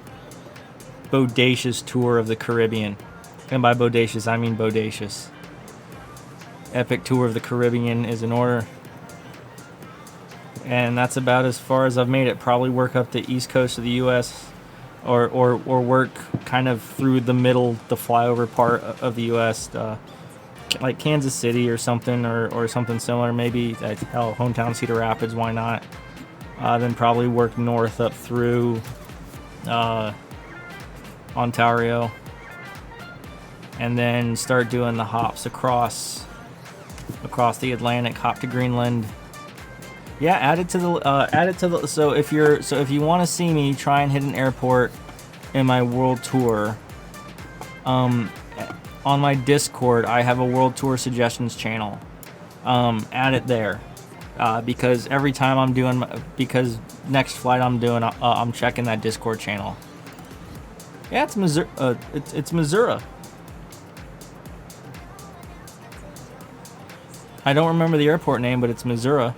bodacious tour of the Caribbean. And by bodacious I mean bodacious. Epic tour of the Caribbean is in order. And that's about as far as I've made it. Probably work up the east coast of the U.S. or work kind of through the middle, the flyover part of the U.S. Like Kansas City or something, or something similar. Maybe hell, hometown Cedar Rapids. Why not? Then probably work north up through Ontario, and then start doing the hops across the Atlantic, hop to Greenland. Yeah, add it to the. So if you want to see me try and hit an airport in my world tour, on my Discord I have a world tour suggestions channel. Add it there, because every time because next flight I'm doing, I'm checking that Discord channel. Yeah, it's Missouri. It's Missouri. I don't remember the airport name, but it's Missouri.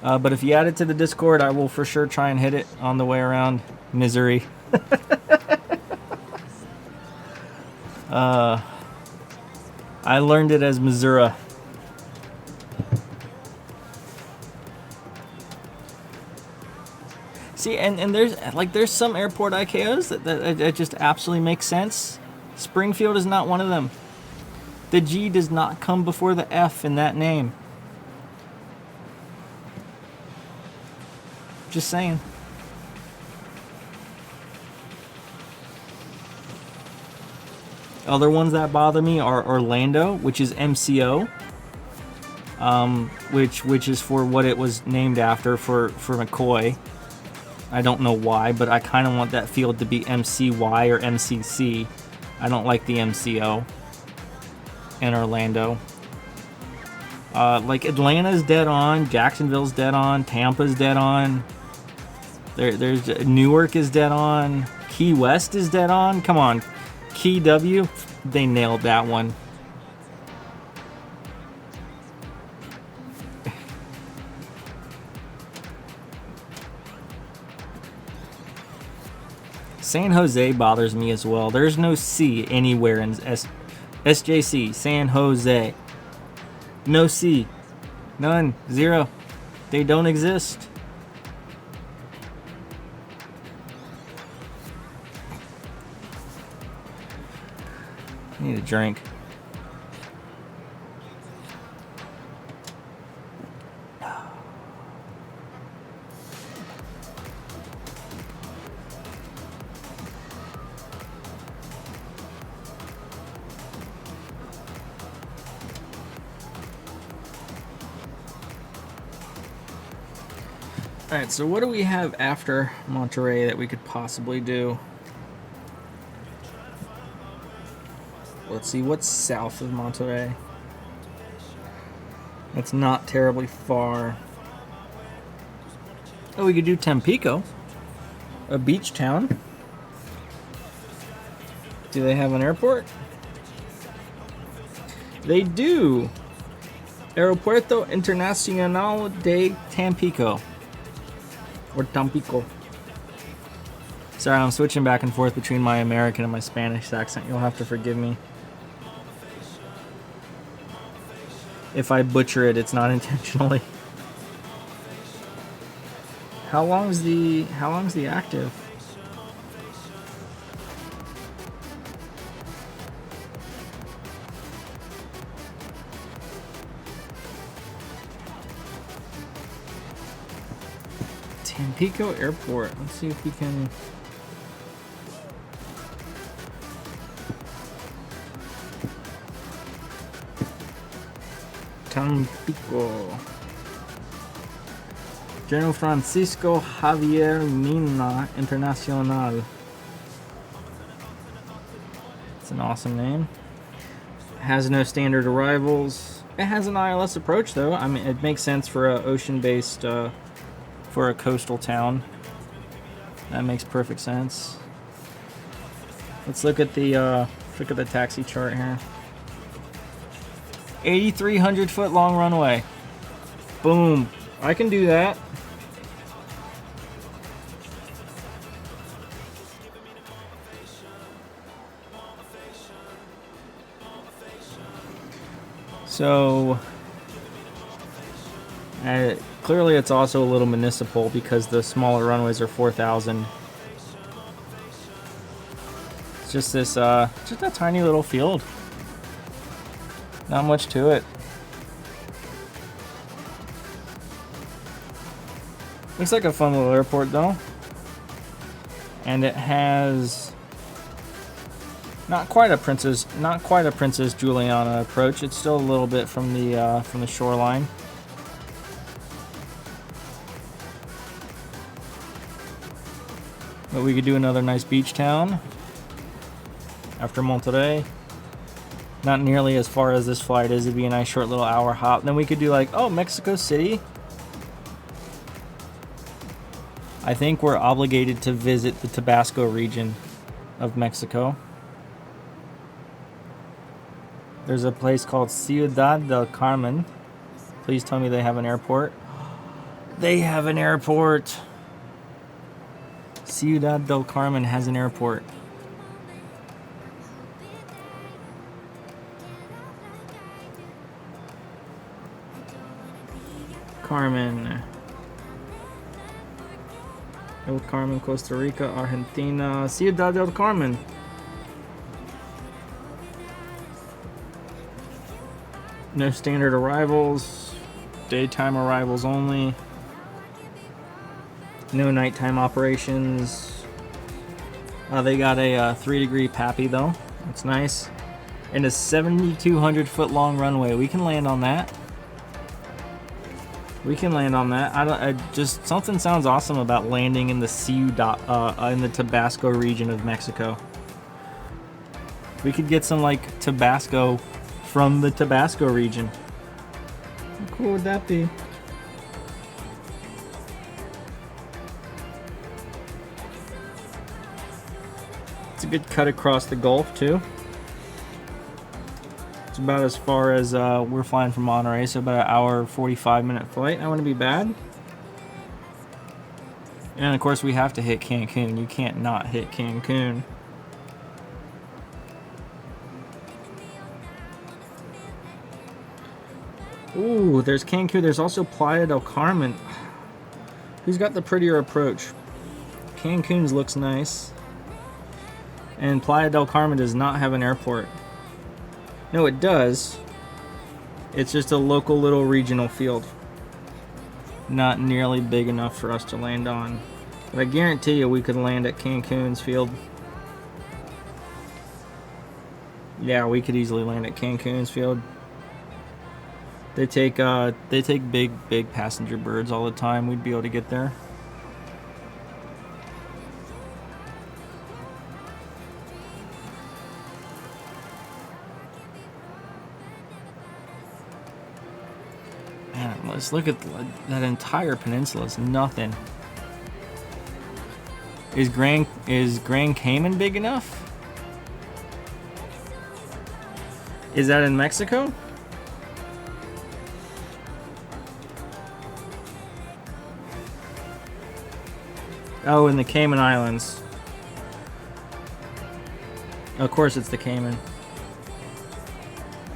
But if you add it to the Discord, I will for sure try and hit it on the way around Missouri. I learned it as Missouri. See, and there's some airport IKOs that just absolutely make sense. Springfield is not one of them. The G does not come before the F in that name. Just saying. Other ones that bother me are Orlando, which is MCO, which is for what it was named after for McCoy. I don't know why, but I kind of want that field to be MCY or MCC. I don't like the MCO in Orlando. Like Atlanta's dead on, Jacksonville's dead on, Tampa's dead on. There's Newark is dead on, Key West is dead on. Come on, Key W, they nailed that one. San Jose bothers me as well. There's no C anywhere in SJC. San Jose. No C. None. Zero. They don't exist. I need a drink. Alright, so what do we have after Monterey that we could possibly do? Let's see, what's south of Monterey? That's not terribly far. Oh, we could do Tampico, a beach town. Do they have an airport? They do. Aeropuerto Internacional de Tampico. Or Tampico. Sorry, I'm switching back and forth between my American and my Spanish accent. You'll have to forgive me. If I butcher it, it's not intentionally. How long's the active? Tampico Airport. Let's see if we can. Tampico. General Francisco Javier Mina Internacional. It's an awesome name. It has no standard arrivals. It has an ILS approach though. I mean, it makes sense for a ocean-based, for a coastal town. That makes perfect sense. Let's look at the taxi chart here. 8,300 foot long runway. Boom. I can do that. So clearly it's also a little municipal because the smaller runways are 4,000. It's just this, just a tiny little field. Not much to it. Looks like a fun little airport though. And it has not quite a Princess Juliana approach. It's still a little bit from the shoreline. But we could do another nice beach town after Monterey. Not nearly as far as this flight is. It'd be a nice short little hour hop. Then we could do like, oh, Mexico City. I think we're obligated to visit the Tabasco region of Mexico. There's a place called Ciudad del Carmen. Please tell me they have an airport. They have an airport. Ciudad del Carmen has an airport. Carmen. El Carmen, Costa Rica, Argentina. Ciudad del Carmen. No standard arrivals. Daytime arrivals only. No nighttime operations. They got a 3-degree PAPI though. That's nice. and a 7,200 foot long runway. We can land on that. We can land on that. I just something sounds awesome about landing in the in the Tabasco region of Mexico. We could get some like Tabasco from the Tabasco region. How cool would that be? It's a good cut across the Gulf too. It's about as far as we're flying from Monterey, so about an hour 45-minute flight. That wouldn't be bad. And of course we have to hit Cancun. You can't not hit Cancun. Ooh, there's Cancun. There's also Playa del Carmen. Who's got the prettier approach? Cancun's looks nice. And Playa del Carmen does not have an airport. No, it does. It's just a local little regional field. Not nearly big enough for us to land on. But I guarantee you we could land at Cancun's field. Yeah, we could easily land at Cancun's field. They take big passenger birds all the time. We'd be able to get there. Man, let's look at that entire peninsula. It's nothing. Is Grand Cayman big enough? Is that in Mexico? Oh, in the Cayman Islands. Of course it's the Cayman.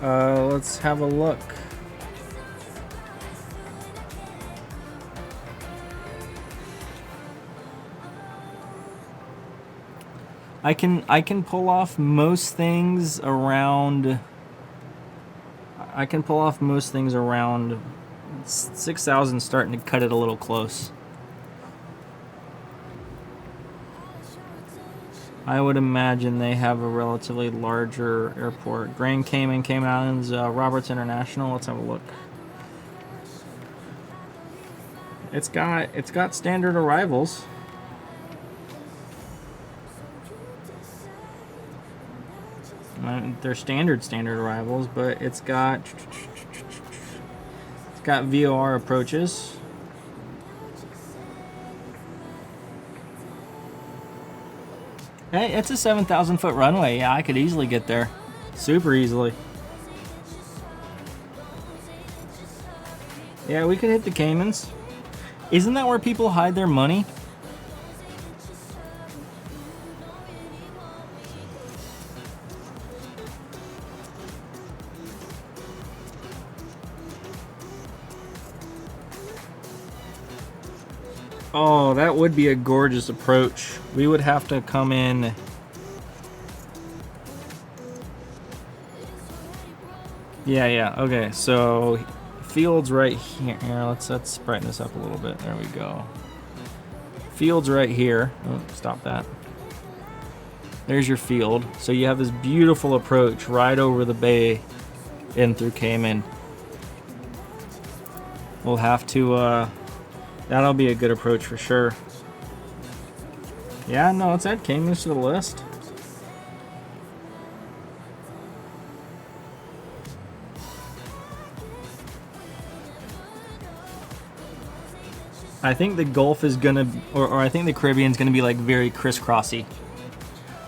Let's have a look. I can pull off most things around. I can pull off most things around 6,000, starting to cut it a little close. I would imagine they have a relatively larger airport. Grand Cayman, Cayman Islands, Roberts International. Let's have a look. It's got standard arrivals. They're standard arrivals, but it's got VOR approaches. Hey, it's a 7,000 foot runway. Yeah, I could easily get there. Super easily. Yeah, we could hit the Caymans. Isn't that where people hide their money? Oh, that would be a gorgeous approach. We would have to come in. Yeah. Okay, so field's right here. Here, let's brighten this up a little bit. There we go. Field's right here. Oh, stop that. There's your field. So you have this beautiful approach right over the bay in through Cayman. We'll have to that'll be a good approach for sure. Yeah, no, let's add Caymans to the list. I think the Gulf is gonna, or I think the Caribbean's gonna be like very crisscrossy.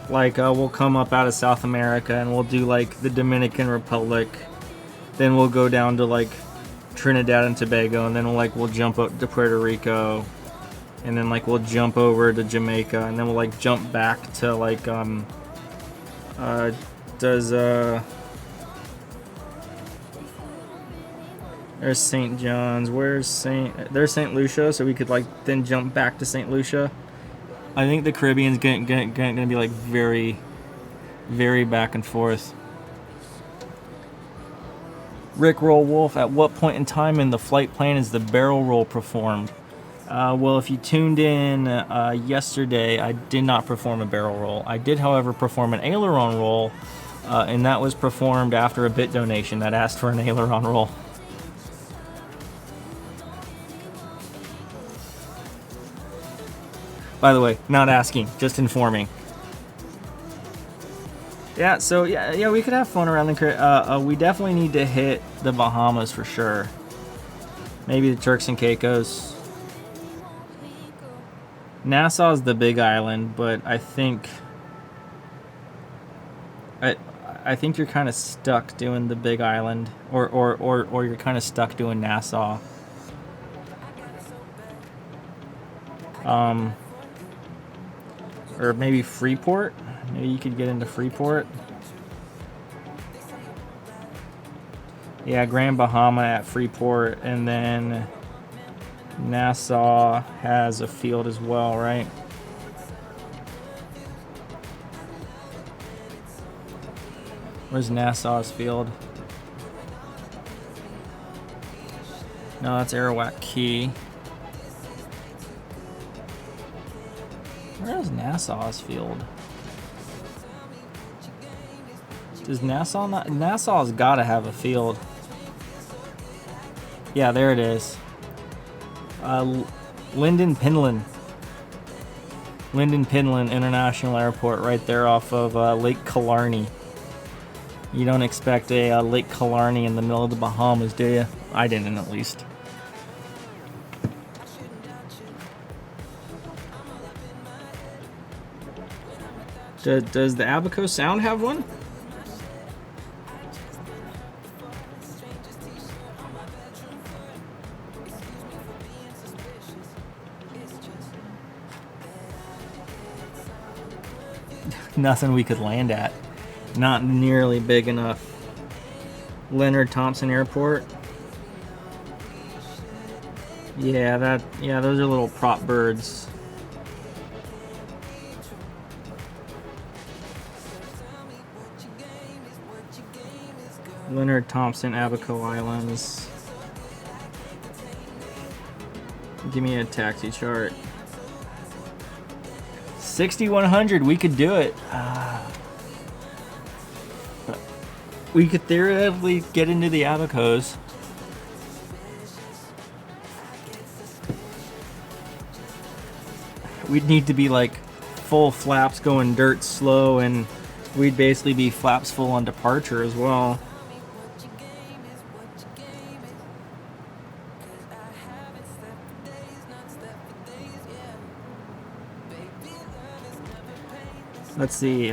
Like we'll come up out of South America and we'll do like the Dominican Republic, then we'll go down to like Trinidad and Tobago, and then we'll jump up to Puerto Rico, and then like we'll jump over to Jamaica, and then we'll like jump back to like there's St. John's. There's St. Lucia, so we could like then jump back to St. Lucia. I think the Caribbean's gonna be like very, very back and forth. Rick Roll Wolf, at what point in time in the flight plan is the barrel roll performed? Well, if you tuned in yesterday, I did not perform a barrel roll. I did, however, perform an aileron roll and that was performed after a bit donation that asked for an aileron roll. By the way, not asking, just informing. Yeah, so yeah, we could have fun around the we definitely need to hit the Bahamas for sure. Maybe the Turks and Caicos. Nassau's the big island, but I think you're kind of stuck doing the big island, or you're kind of stuck doing Nassau. Or maybe Freeport. Maybe you could get into Freeport. Yeah, Grand Bahama at Freeport, and then Nassau has a field as well, right? Where's Nassau's field? No, that's Arawak Key. Where is Nassau's field? Does Nassau not? Nassau's gotta have a field. Yeah, there it is. Linden Pinland International Airport, right there off of Lake Killarney. You don't expect a Lake Killarney in the middle of the Bahamas, do you? I didn't, at least. Does the Abaco Sound have one? Nothing we could land at. Not nearly big enough. Leonard Thompson Airport. Yeah, those are little prop birds. Leonard Thompson, Abaco Islands. Give me a taxi chart. 6,100, we could do it. We could theoretically get into the Abacos. We'd need to be like full flaps going dirt slow, and we'd basically be flaps full on departure as well. Let's see,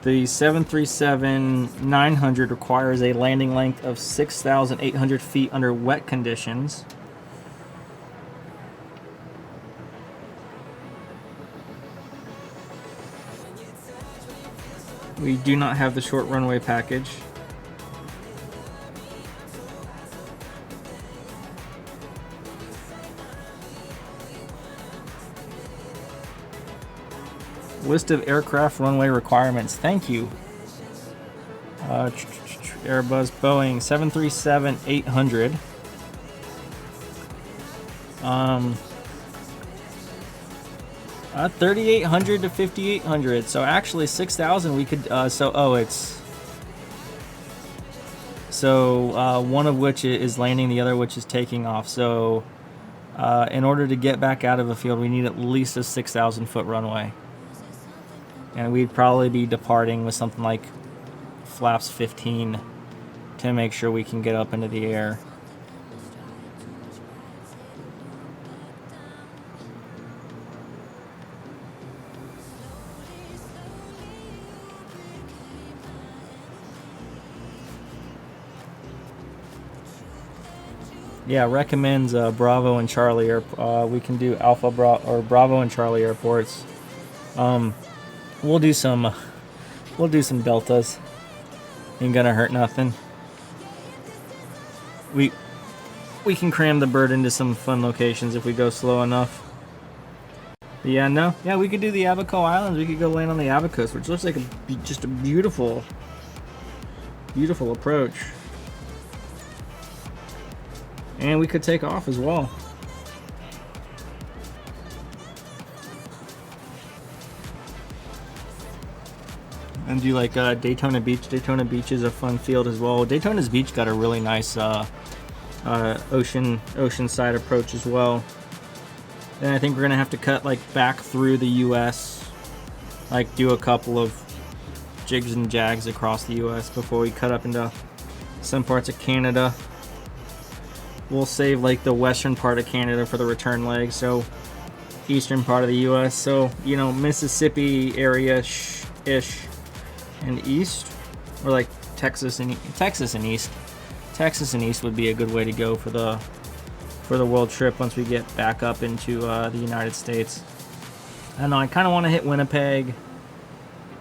the 737-900 requires a landing length of 6,800 feet under wet conditions. We do not have the short runway package. List of aircraft runway requirements. Thank you. Airbus, Boeing 737-800. 3,800 to 5,800. So actually 6,000 we could. One of which is landing, the other which is taking off. So in order to get back out of a field, we need at least a 6,000 foot runway. And we'd probably be departing with something like flaps 15 to make sure we can get up into the air. Yeah, recommends Bravo and Charlie. We can do Bravo and Charlie airports. We'll do some deltas. Ain't gonna hurt nothing. We can cram the bird into some fun locations if we go slow enough. But yeah, we could do the Abaco Islands. We could go land on the Abacos, which looks like just a beautiful approach. And we could take off as well. and do like Daytona Beach. Daytona Beach is a fun field as well. Daytona's Beach got a really nice oceanside approach as well. And I think we're gonna have to cut like back through the U.S., like do a couple of jigs and jags across the U.S. before we cut up into some parts of Canada. We'll save like the western part of Canada for the return leg, so eastern part of the U.S. So, you know, Mississippi area-ish and east, or like Texas and East. Texas and East would be a good way to go for the world trip once we get back up into the United States. I don't know, I kind of want to hit Winnipeg.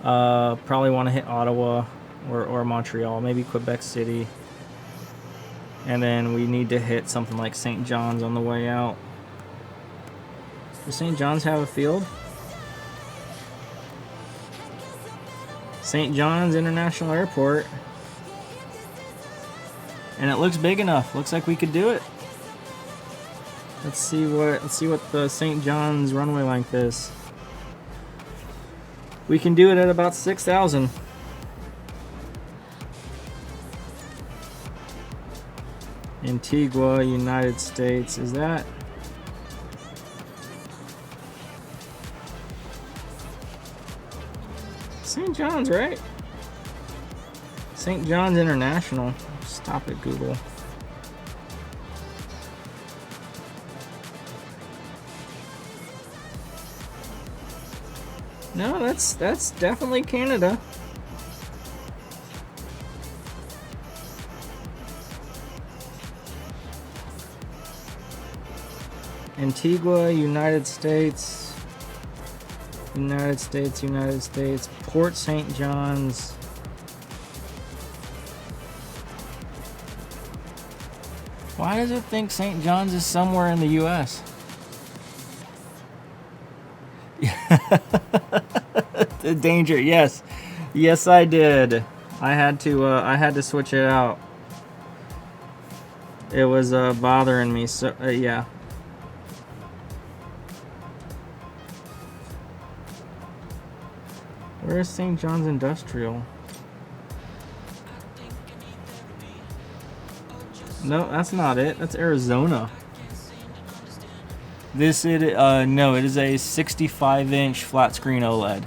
Probably want to hit Ottawa or Montreal, maybe Quebec City. And then we need to hit something like St. John's on the way out. Does St. John's have a field? St. John's International Airport. And it looks big enough. Looks like we could do it. Let's see what the St. John's runway length is. We can do it at about 6,000. Antigua, United States. Is that? St. John's, right? St. John's International. Stop it, Google. No, that's definitely Canada. Antigua, United States, Port St. John's. Why does it think St. John's is somewhere in the U.S.? The danger, yes, I did. I had to switch it out. It was bothering me. So yeah. Where's St. John's Industrial? No, that's not it. That's Arizona. No, it is a 65-inch flat screen OLED.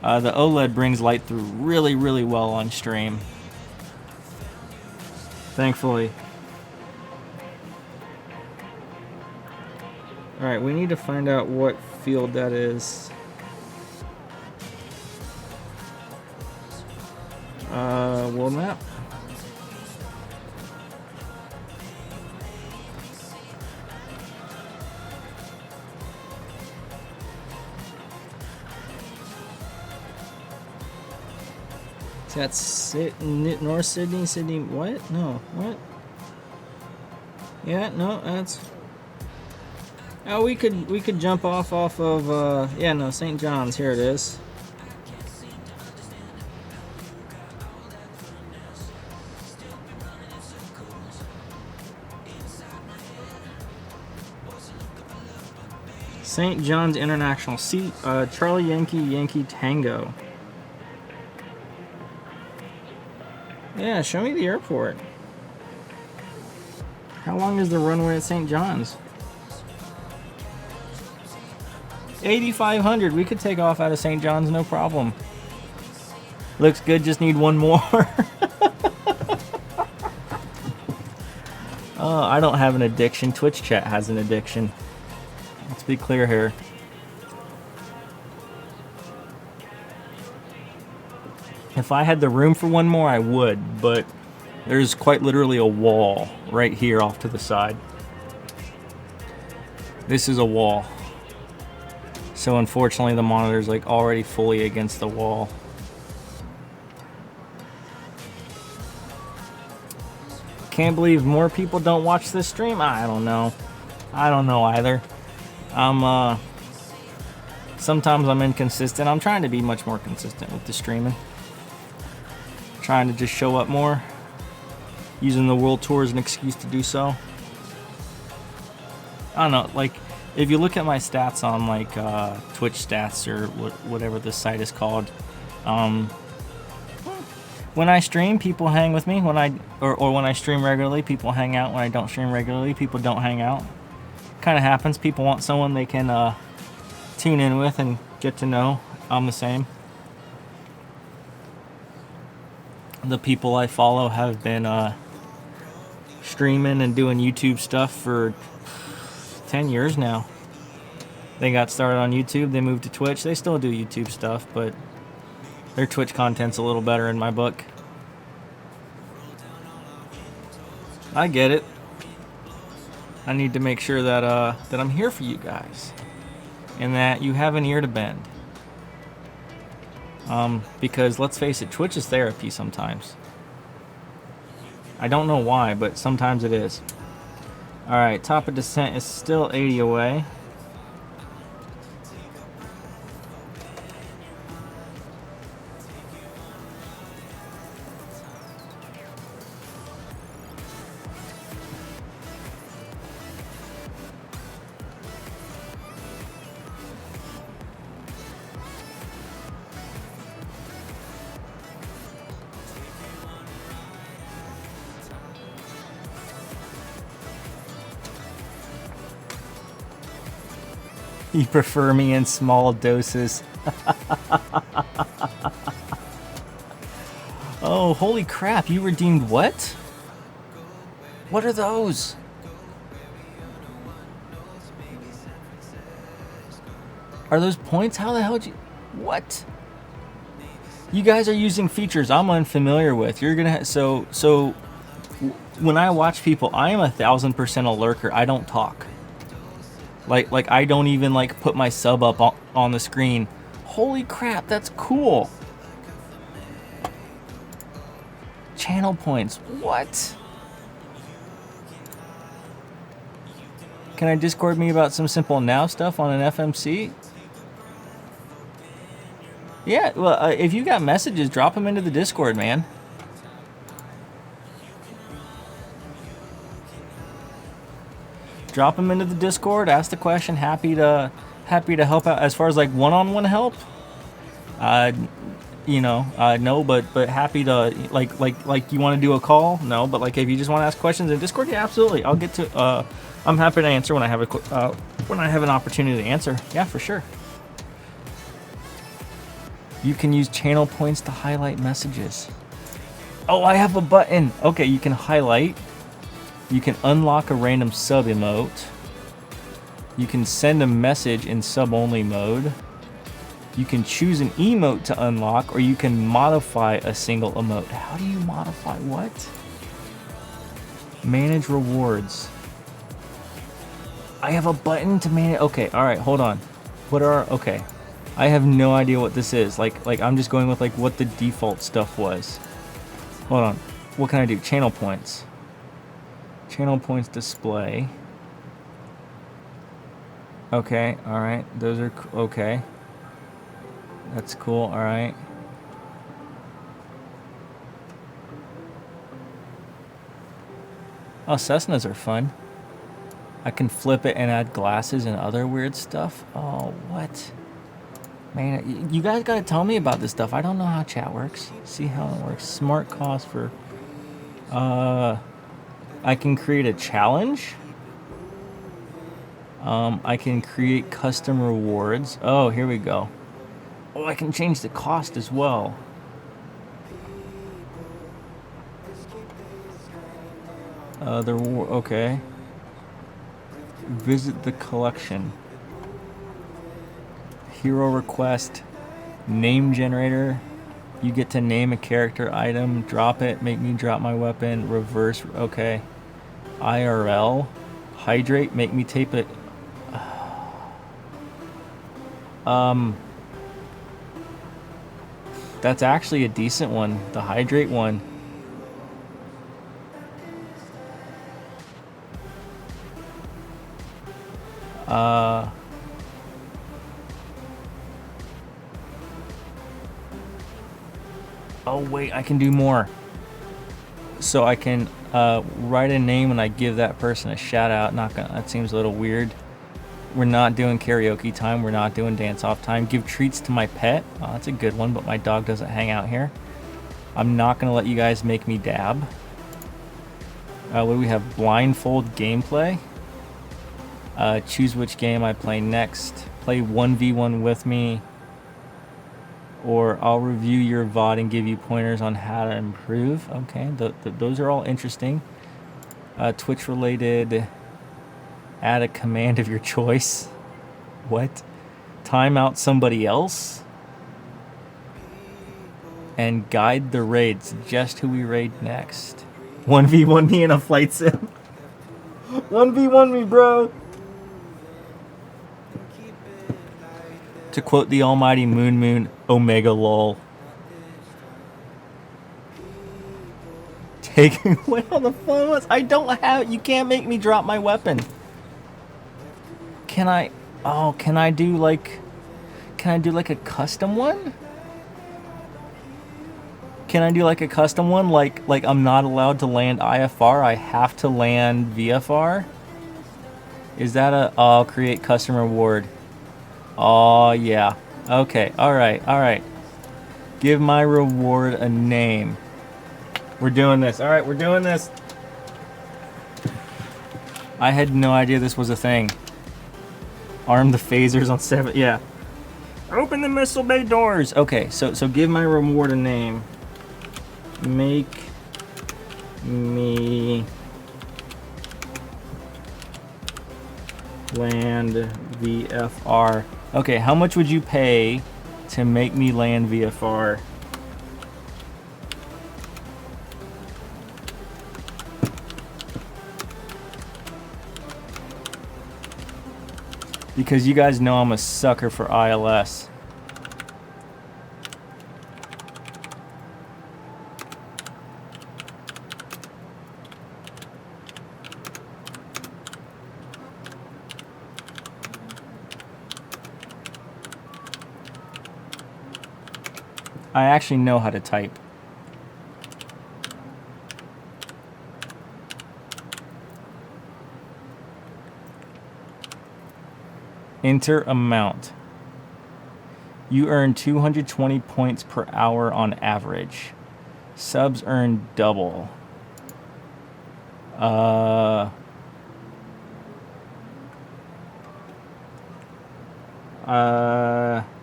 The OLED brings light through really, really well on stream. Thankfully. Alright, we need to find out what field that is. World map. That's North Sydney, what? No, what? Yeah, no, that's... Oh, we could jump off of, yeah, no, St. John's, here it is. St. John's International, Charlie Yankee Tango. Yeah, show me the airport. How long is the runway at St. John's? 8,500. We could take off out of St. John's, no problem. Looks good, just need one more. Oh, I don't have an addiction. Twitch chat has an addiction. Let's be clear here. If I had the room for one more, I would, but there's quite literally a wall right here off to the side. This is a wall. So unfortunately the monitor's like already fully against the wall. Can't believe more people don't watch this stream. I don't know. I don't know either. Sometimes I'm inconsistent. I'm trying to be much more consistent with the streaming. Trying to just show up more. Using the world tour as an excuse to do so. I don't know, like, if you look at my stats on like Twitch stats or whatever the site is called, when I stream, people hang with me. When I stream regularly, people hang out. When I don't stream regularly, people don't hang out. Kind of happens. People want someone they can tune in with and get to know. I'm the same. The people I follow have been streaming and doing YouTube stuff for 10 years now. They got started on YouTube, they moved to Twitch. They still do YouTube stuff, but their Twitch content's a little better in my book. I get it. I need to make sure that that I'm here for you guys and that you have an ear to bend. Because let's face it, Twitch is therapy sometimes. I don't know why, but sometimes it is. Alright, top of descent is still 80 away. You prefer me in small doses. Oh, holy crap. You redeemed what? What are those? Are those points? How the hell did you... What? You guys are using features I'm unfamiliar with. You're gonna... So when I watch people, I am 1000% a lurker. I don't talk. Like I don't even like put my sub up on the screen. Holy crap, that's cool. Channel points. What? Can I Discord me about some simple now stuff on an FMC? Yeah, well, if you got messages, drop them into the Discord, man. Drop them into the Discord. Ask the question. Happy to help out. As far as like one-on-one help, no, but happy to like you want to do a call, no, but like if you just want to ask questions in Discord, yeah, absolutely. I'll get to. I'm happy to answer when I have an opportunity to answer. Yeah, for sure. You can use channel points to highlight messages. Oh, I have a button. Okay, you can highlight. You can unlock a random sub emote. You can send a message in sub-only mode. You can choose an emote to unlock, or you can modify a single emote. How do you modify what? Manage rewards. I have a button to manage. Okay, all right, hold on. Okay. I have no idea what this is. Like I'm just going with like what the default stuff was. Hold on. What can I do? Channel points. Channel points display. Okay, alright. Those are okay. That's cool, alright. Oh, Cessnas are fun. I can flip it and add glasses and other weird stuff. Oh, what? Man, you guys gotta tell me about this stuff. I don't know how chat works. See how it works. Smart cost for... I can create a challenge. I can create custom rewards. Oh, here we go. Oh, I can change the cost as well. Okay. Visit the collection. Hero request. Name generator. You get to name a character item, drop it, make me drop my weapon, reverse, okay. IRL, hydrate, make me tape it. That's actually a decent one, the hydrate one. Oh wait, I can do more. So I can write a name and I give that person a shout out. Not gonna, that seems a little weird. We're not doing karaoke time. We're not doing dance-off time. Give treats to my pet. Oh, that's a good one, but my dog doesn't hang out here. I'm not going to let you guys make me dab. What do we have? Blindfold gameplay. Choose which game I play next. Play 1v1 with me. Or I'll review your VOD and give you pointers on how to improve. Okay, those are all interesting. Twitch related. Add a command of your choice. What? Time out somebody else? And guide the raid. Suggest who we raid next. 1v1 me in a flight sim. 1v1 me, bro. To quote the almighty Moon, Omega lol. Taking away all the fun ones. I don't have. You can't make me drop my weapon. Can I? Oh, can I do like a custom one? Can I do like a custom one? Like I'm not allowed to land IFR. I have to land VFR. Is that a? Oh, create custom reward. Oh yeah. Okay. All right. Give my reward a name. We're doing this. All right, we're doing this. I had no idea this was a thing. Arm the phasers on 7. Yeah. Open the missile bay doors. Okay, so give my reward a name. Make me land VFR. Okay, how much would you pay to make me land VFR? Because you guys know I'm a sucker for ILS. I actually know how to type. Enter amount. You earn 220 points per hour on average. Subs earn double.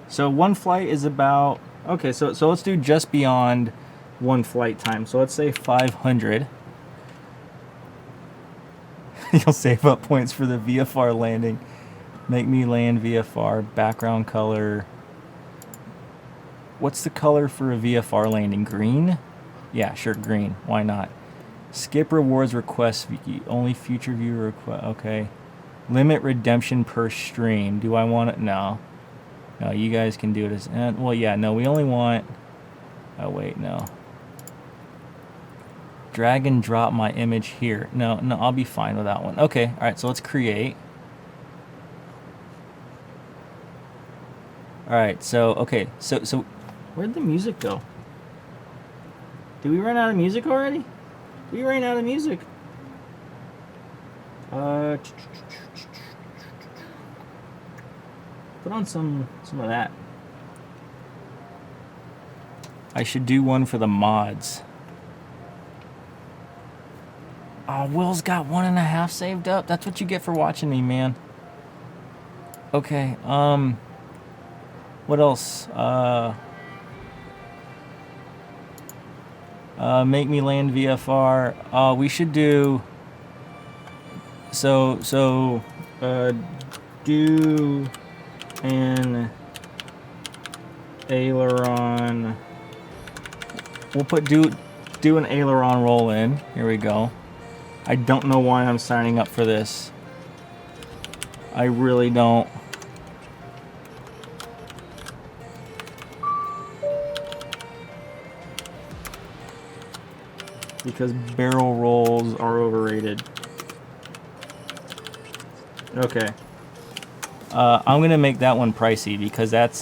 So one flight is about, okay, so let's do just beyond one flight time. So let's say 500. You'll save up points for the VFR landing. Make me land VFR. Background color. What's the color for a VFR landing? Green? Yeah, sure, green. Why not? Skip rewards requests. Only future viewer request. Okay. Limit redemption per stream. Do I want it? No. No, you guys can do it as... well, yeah, no, we only want... Oh, wait, no. Drag and drop my image here. No, I'll be fine with that one. Okay, all right, so let's create. All right, so, okay, so where'd the music go? Did we run out of music already? We ran out of music. Put on some of that. I should do one for the mods. Oh, Will's got 1.5 saved up. That's what you get for watching me, man. Okay, what else? Make me land VFR. We should do... So, do an aileron... We'll put do an aileron roll in. Here we go. I don't know why I'm signing up for this. I really don't. Because barrel rolls are overrated. Okay. I'm gonna make that one pricey because that's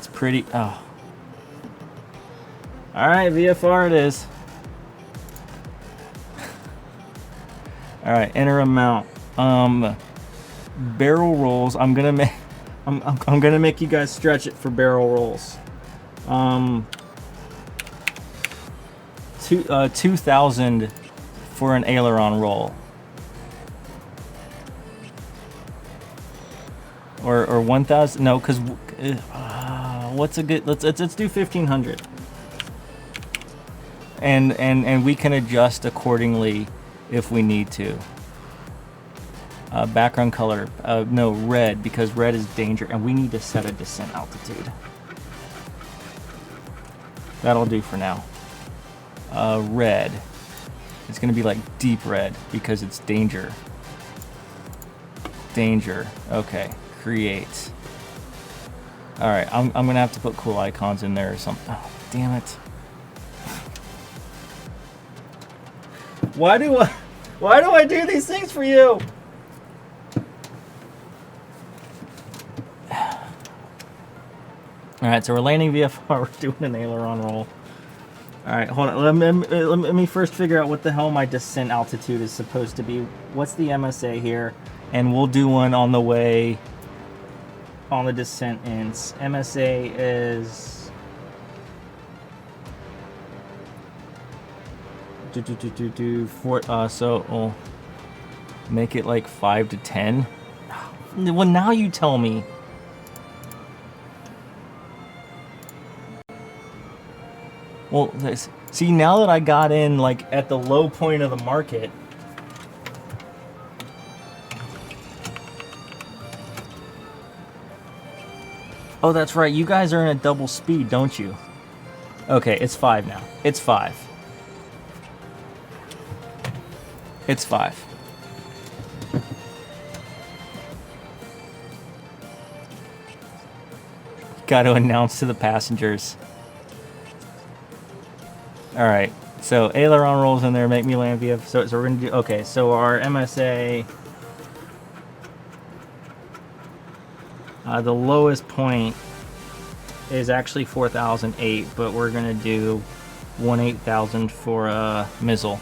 pretty. Oh. All right, VFR it is. All right, enter amount. Barrel rolls. I'm gonna make. I'm gonna make you guys stretch it for barrel rolls. 2,000 for an aileron roll. Or 1,000. No, because what's a good? Let's do 1,500. And we can adjust accordingly if we need to. Background color, no, red, because red is danger, and we need to set a descent altitude. That'll do for now. Red. It's gonna be like deep red because it's danger. Danger. Okay. Create. All right. I'm gonna have to put cool icons in there or something. Oh, damn it. Why do I do these things for you? All right, so we're landing VFR. We're doing an aileron roll. All right, hold on. Let me first figure out what the hell my descent altitude is supposed to be. What's the MSA here? And we'll do one on the way on the descent ends. MSA is so we'll make it like 5 to 10. Well, now you tell me. Well, see, now that I got in like at the low point of the market, oh, that's right. You guys are in a double speed, don't you? Okay, it's 5 now. It's 5. It's 5. Got to announce to the passengers. All right, so aileron rolls in there, make me land VF. So we're gonna do, okay, so our MSA, the lowest point is actually 4,008, but we're gonna do 18,000 for mizzle.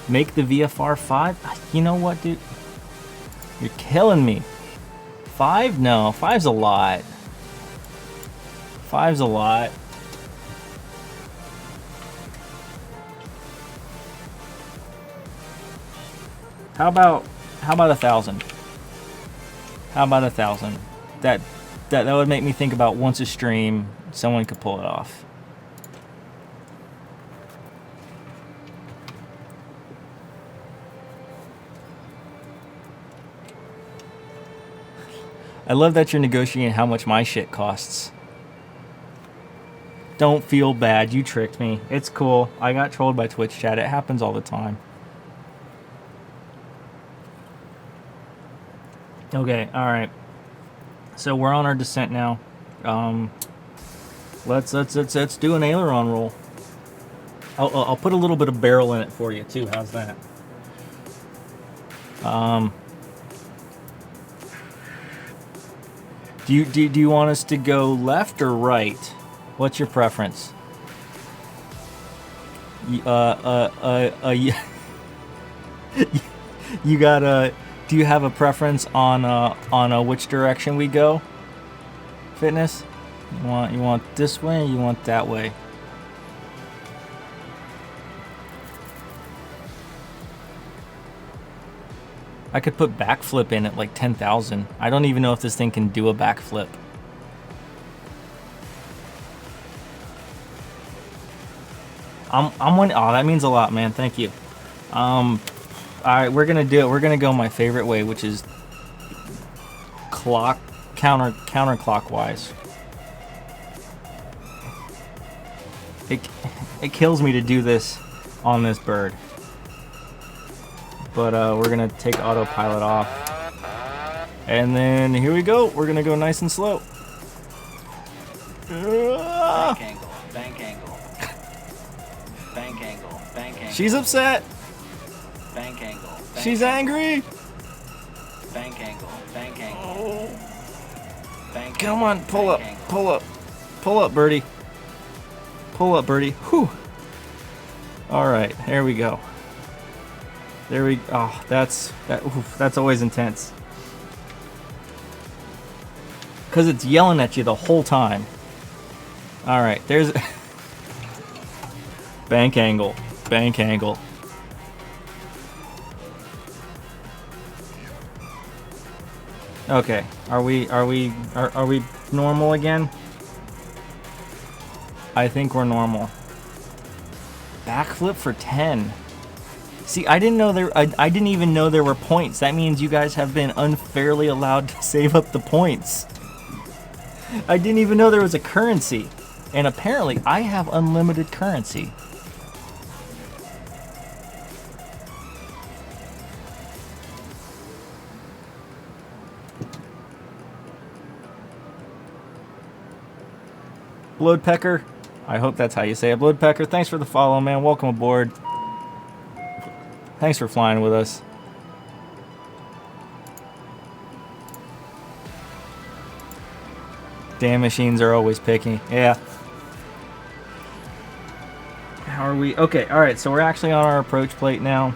Make the VFR 5? You know what, dude? You're killing me. 5? No, 5's a lot. 5's a lot. How about 1,000? How about 1,000? That would make me think about once a stream, someone could pull it off. I love that you're negotiating how much my shit costs. Don't feel bad, you tricked me. It's cool. I got trolled by Twitch chat. It happens all the time. Okay, all right. So we're on our descent now. Let's do an aileron roll. I'll put a little bit of barrel in it for you too. How's that? Do you want us to go left or right? What's your preference? You got do you have a preference on which direction we go? Fitness? You want this way or you want that way? I could put backflip in at like 10,000. I don't even know if this thing can do a backflip. I'm one. Oh, that means a lot, man. Thank you. All right, we're gonna do it. We're gonna go my favorite way, which is counterclockwise. It kills me to do this on this bird, but we're gonna take autopilot off, and then here we go. We're gonna go nice and slow. Bank angle, bank angle, bank angle, bank angle. She's upset. Bank angle. Bank She's angry. Bank angle, bank angle. Oh. Bank Come on, angle, pull up, bank angle. pull up, pull up, birdie. Pull up, birdie. Whew. All right, there we go. There we. Oh, that's always intense. Cause it's yelling at you the whole time. All right, there's bank angle, bank angle. Okay, are we normal again? I think we're normal. Backflip for 10. See, I didn't know I didn't even know there were points. That means you guys have been unfairly allowed to save up the points. I didn't even know there was a currency. And apparently, I have unlimited currency. Bloodpecker, I hope that's how you say it. Bloodpecker, thanks for the follow, man. Welcome aboard. Thanks for flying with us. Damn machines are always picky. Yeah. How are we? Okay, alright, so we're actually on our approach plate now.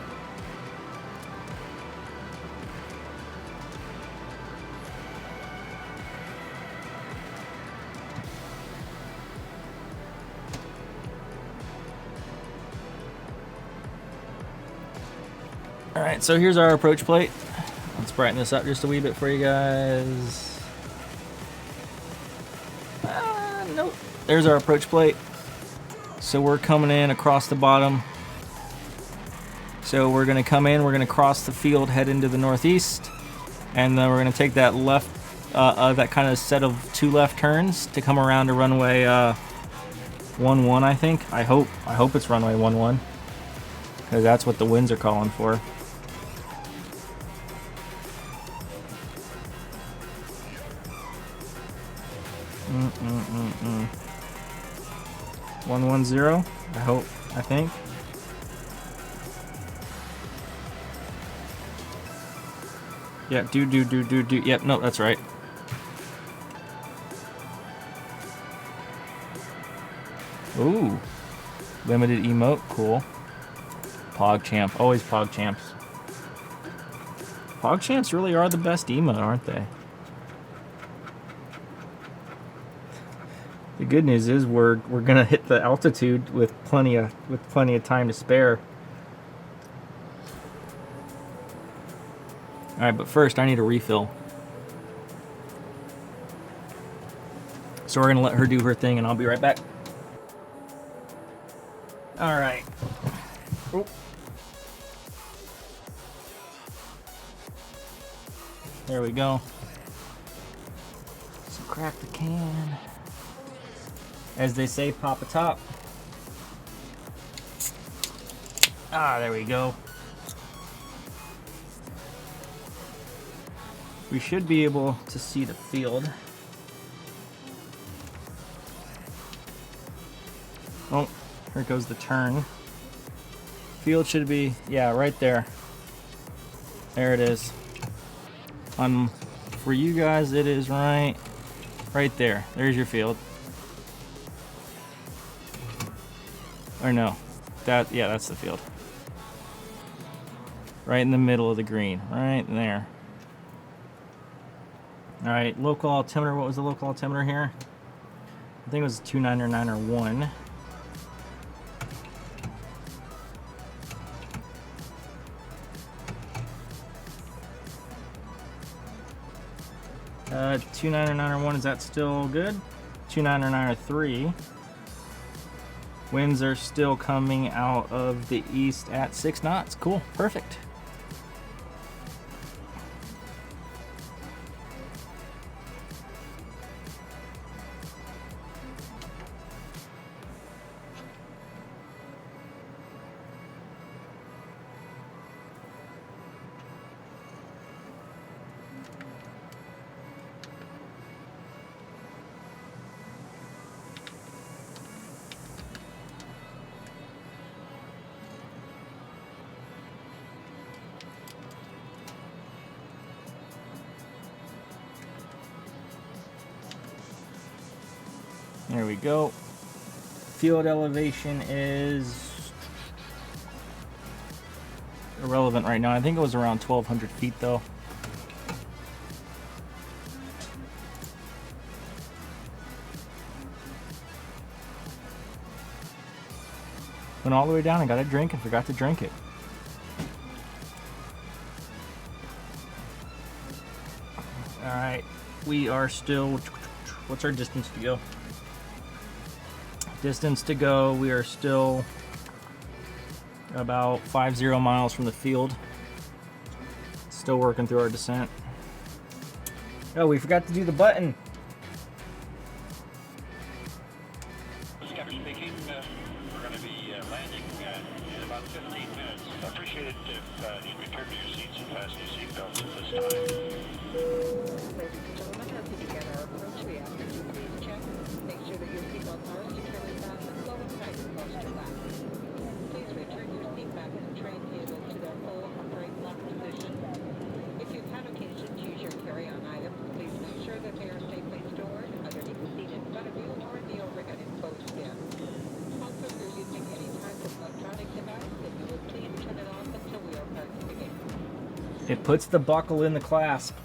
Alright, so here's our approach plate. Let's brighten this up just a wee bit for you guys. Nope. There's our approach plate. So we're coming in across the bottom. So we're going to come in, we're going to cross the field, head into the northeast, and then we're going to take that left, that kind of set of 2 left turns to come around to runway 11, I think. I hope it's runway 11, because that's what the winds are calling for. Mm-mm-mm-mm. 110, I think. Yeah, do. Yep, no, that's right. Ooh. Limited emote, cool. PogChamp, always PogChamps. PogChamps really are the best emote, aren't they? The good news is we're gonna hit the altitude with plenty of time to spare. All right, but first I need a refill. So we're gonna let her do her thing, and I'll be right back. All right. Oh. There we go. So crack the can. As they say, pop a top. Ah, there we go. We should be able to see the field. Oh, here goes the turn. Field should be, yeah, right there. There it is. For you guys, it is right there. There's your field. Or no, that's the field. Right in the middle of the green, right there. All right, local altimeter. What was the local altimeter here? I think it was 2991. Uh, 2991, is that still good? 2993. Winds are still coming out of the east at 6 knots. Cool, perfect. There we go. Field elevation is irrelevant right now. I think it was around 1,200 feet though. Went all the way down and got a drink and forgot to drink it. Alright, we are still... What's our distance to go? Distance to go, we are still about 50 miles from the field. Still working through our descent. Oh, we forgot to do the button. Captain speaking. We're going to be landing in about 15 minutes. I appreciate it if you'd return to your seats and fasten your seatbelts at this time. Ladies and gentlemen, as we begin our approach, we ask that you please check. Make sure that your seatbelts are securely fastened, low and tight across your lap. Please return your seat back and train cables to their full upright lock position. If you've had occasion to use your carry-on items, please make sure that they are safely stored underneath the seat in front of you or in the overhead enclosed bin. Also, if you're using any type of electronic device, if you would please turn it off until we are parking again. It puts the buckle in the clasp.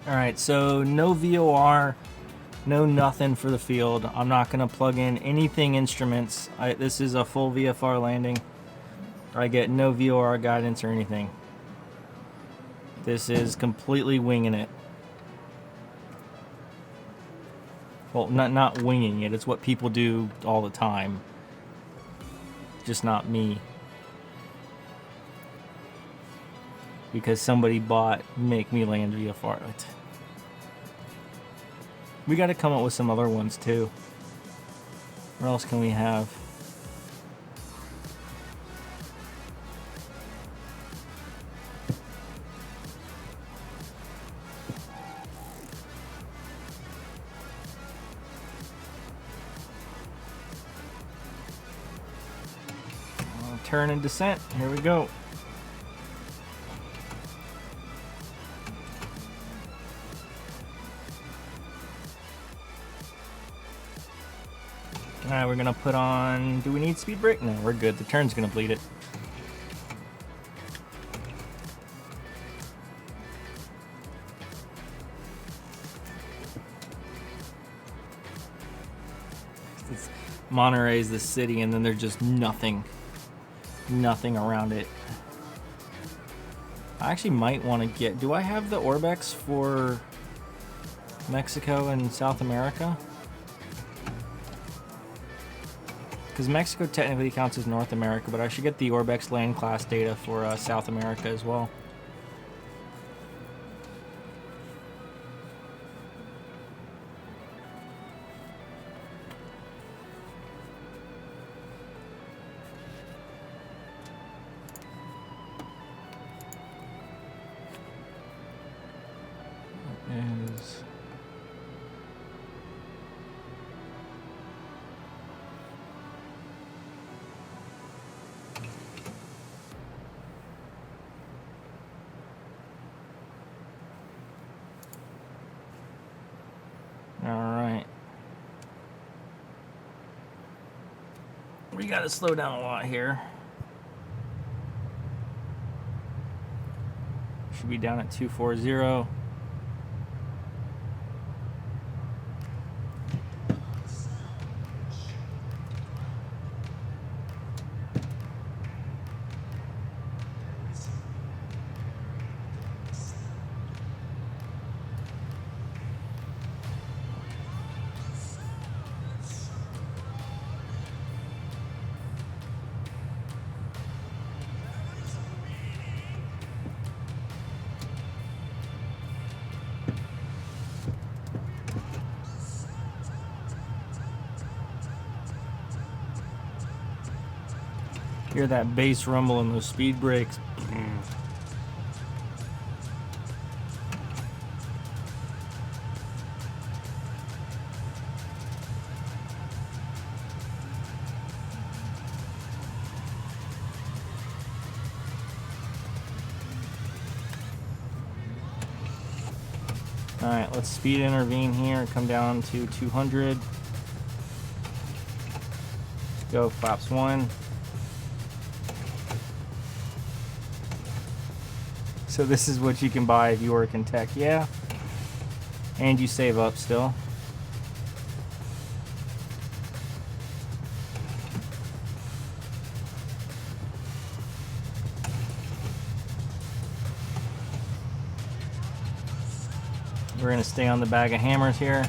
Alright, so no VOR, no nothing for the field. I'm not going to plug in anything instruments. This is a full VFR landing. I get no VOR guidance or anything. This is completely winging it. Well, not winging it. It's what people do all the time. Just not me. Because somebody bought Make Me Land VFR. We got to come up with some other ones too. What else can we have? Turn and descent. Here we go. Alright, we're gonna put on... Do we need speed brake? No, we're good. The turn's gonna bleed it. Monterey's the city, and then there's just nothing around it. I actually might want to get... Do I have the Orbex for Mexico and South America? Because Mexico technically counts as North America, but I should get the Orbex land class data for South America as well. Is all right. We got to slow down a lot here. Should be down at 240. Hear that bass rumble in those speed brakes. Alright, let's speed intervene here. Come down to 200. Go, flaps 1. So this is what you can buy if you work in tech, yeah. And you save up still. We're gonna stay on the bag of hammers here.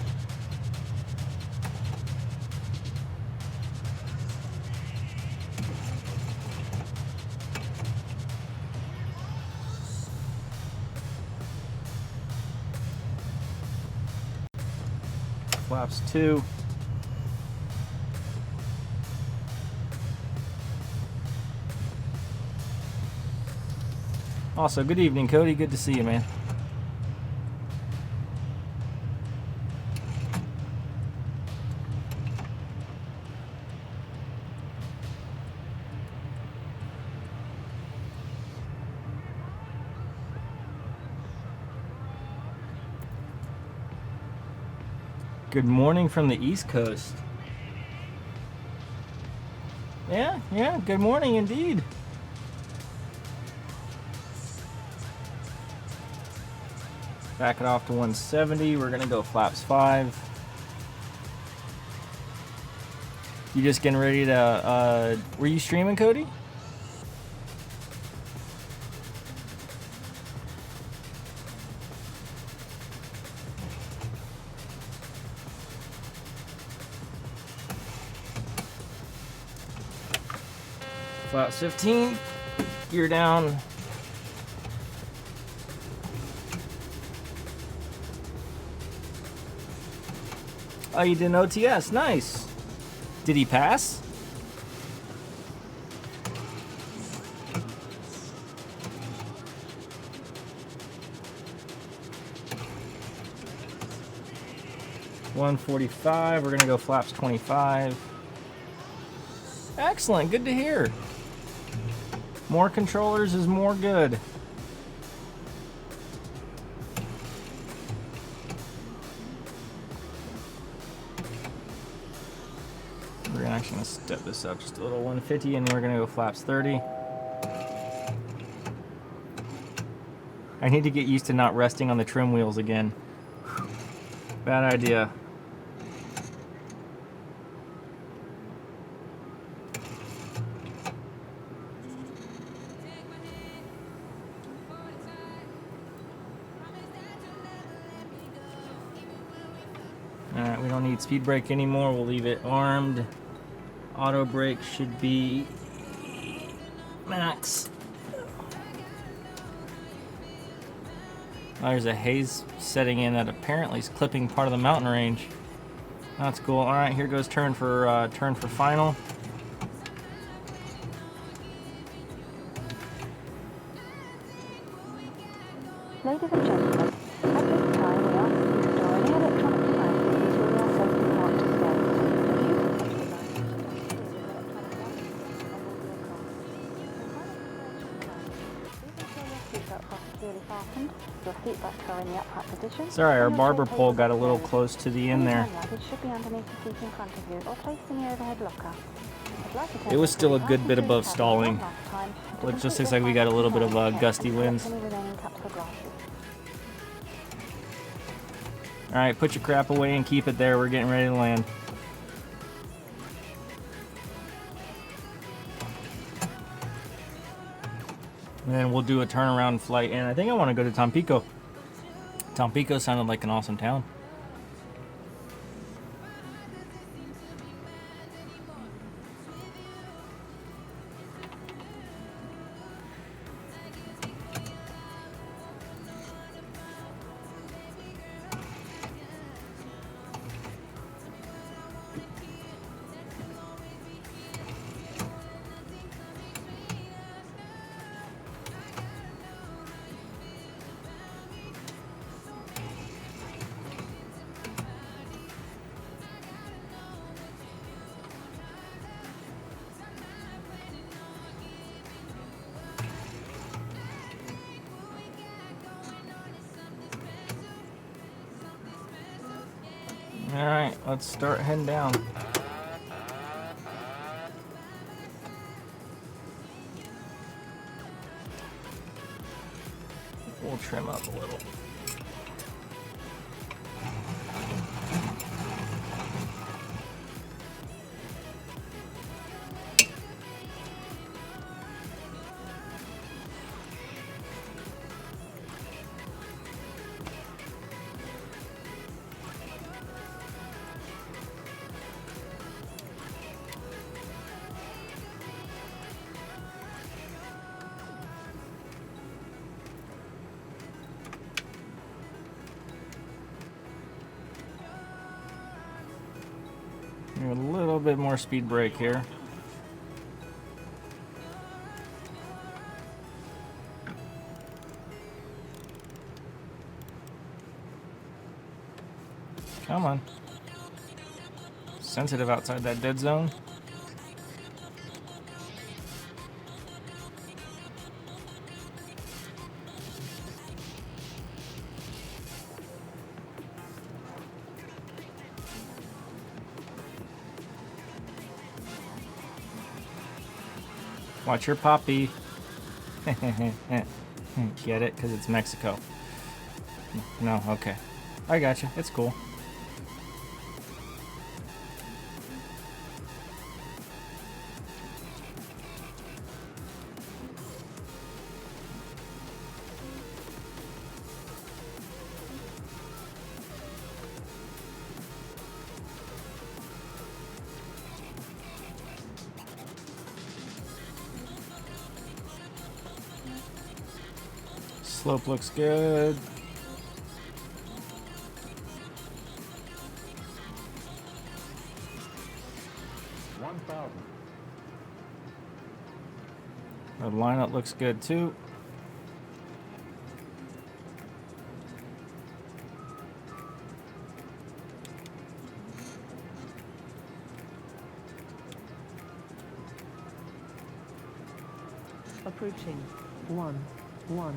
Flaps 2. Also, good evening, Cody. Good to see you, man. Good morning from the East Coast. Yeah, good morning indeed. Back it off to 170. We're gonna go flaps 5. You just getting ready to, were you streaming, Cody? Flaps 15, gear down. Oh, you did an OTS, nice. Did he pass? $145, we're gonna go flaps 25. Excellent, good to hear. More controllers is more good. We're actually gonna step this up just a little, 150, and then we're gonna go flaps 30. I need to get used to not resting on the trim wheels again. Bad idea. Alright, we don't need speed brake anymore. We'll leave it armed. Auto brake should be max. Oh, there's a haze setting in that apparently is clipping part of the mountain range. That's cool. Alright, here goes turn for final. Ladies and gentlemen, at this time we ask that you store any electronic devices until we are safely parked to fastened. Your seat belts are in the upright position. Sorry, our barber pole got a little close to the end there. It should be underneath the seat in front of you or placed in the overhead locker. It was still a good bit above stalling. It just looks like we got a little bit of gusty winds. Alright, put your crap away and keep it there. We're getting ready to land. And then we'll do a turnaround flight. And I think I want to go to Tampico. Tampico sounded like an awesome town. Alright, let's start heading down. We'll trim up a little. A little bit more speed brake here. Come on. Sensitive outside that dead zone. Watch your poppy. Get it? Because it's Mexico. No, okay. I got you. It's cool. Slope looks good. The lineup looks good too. Approaching. 1-1.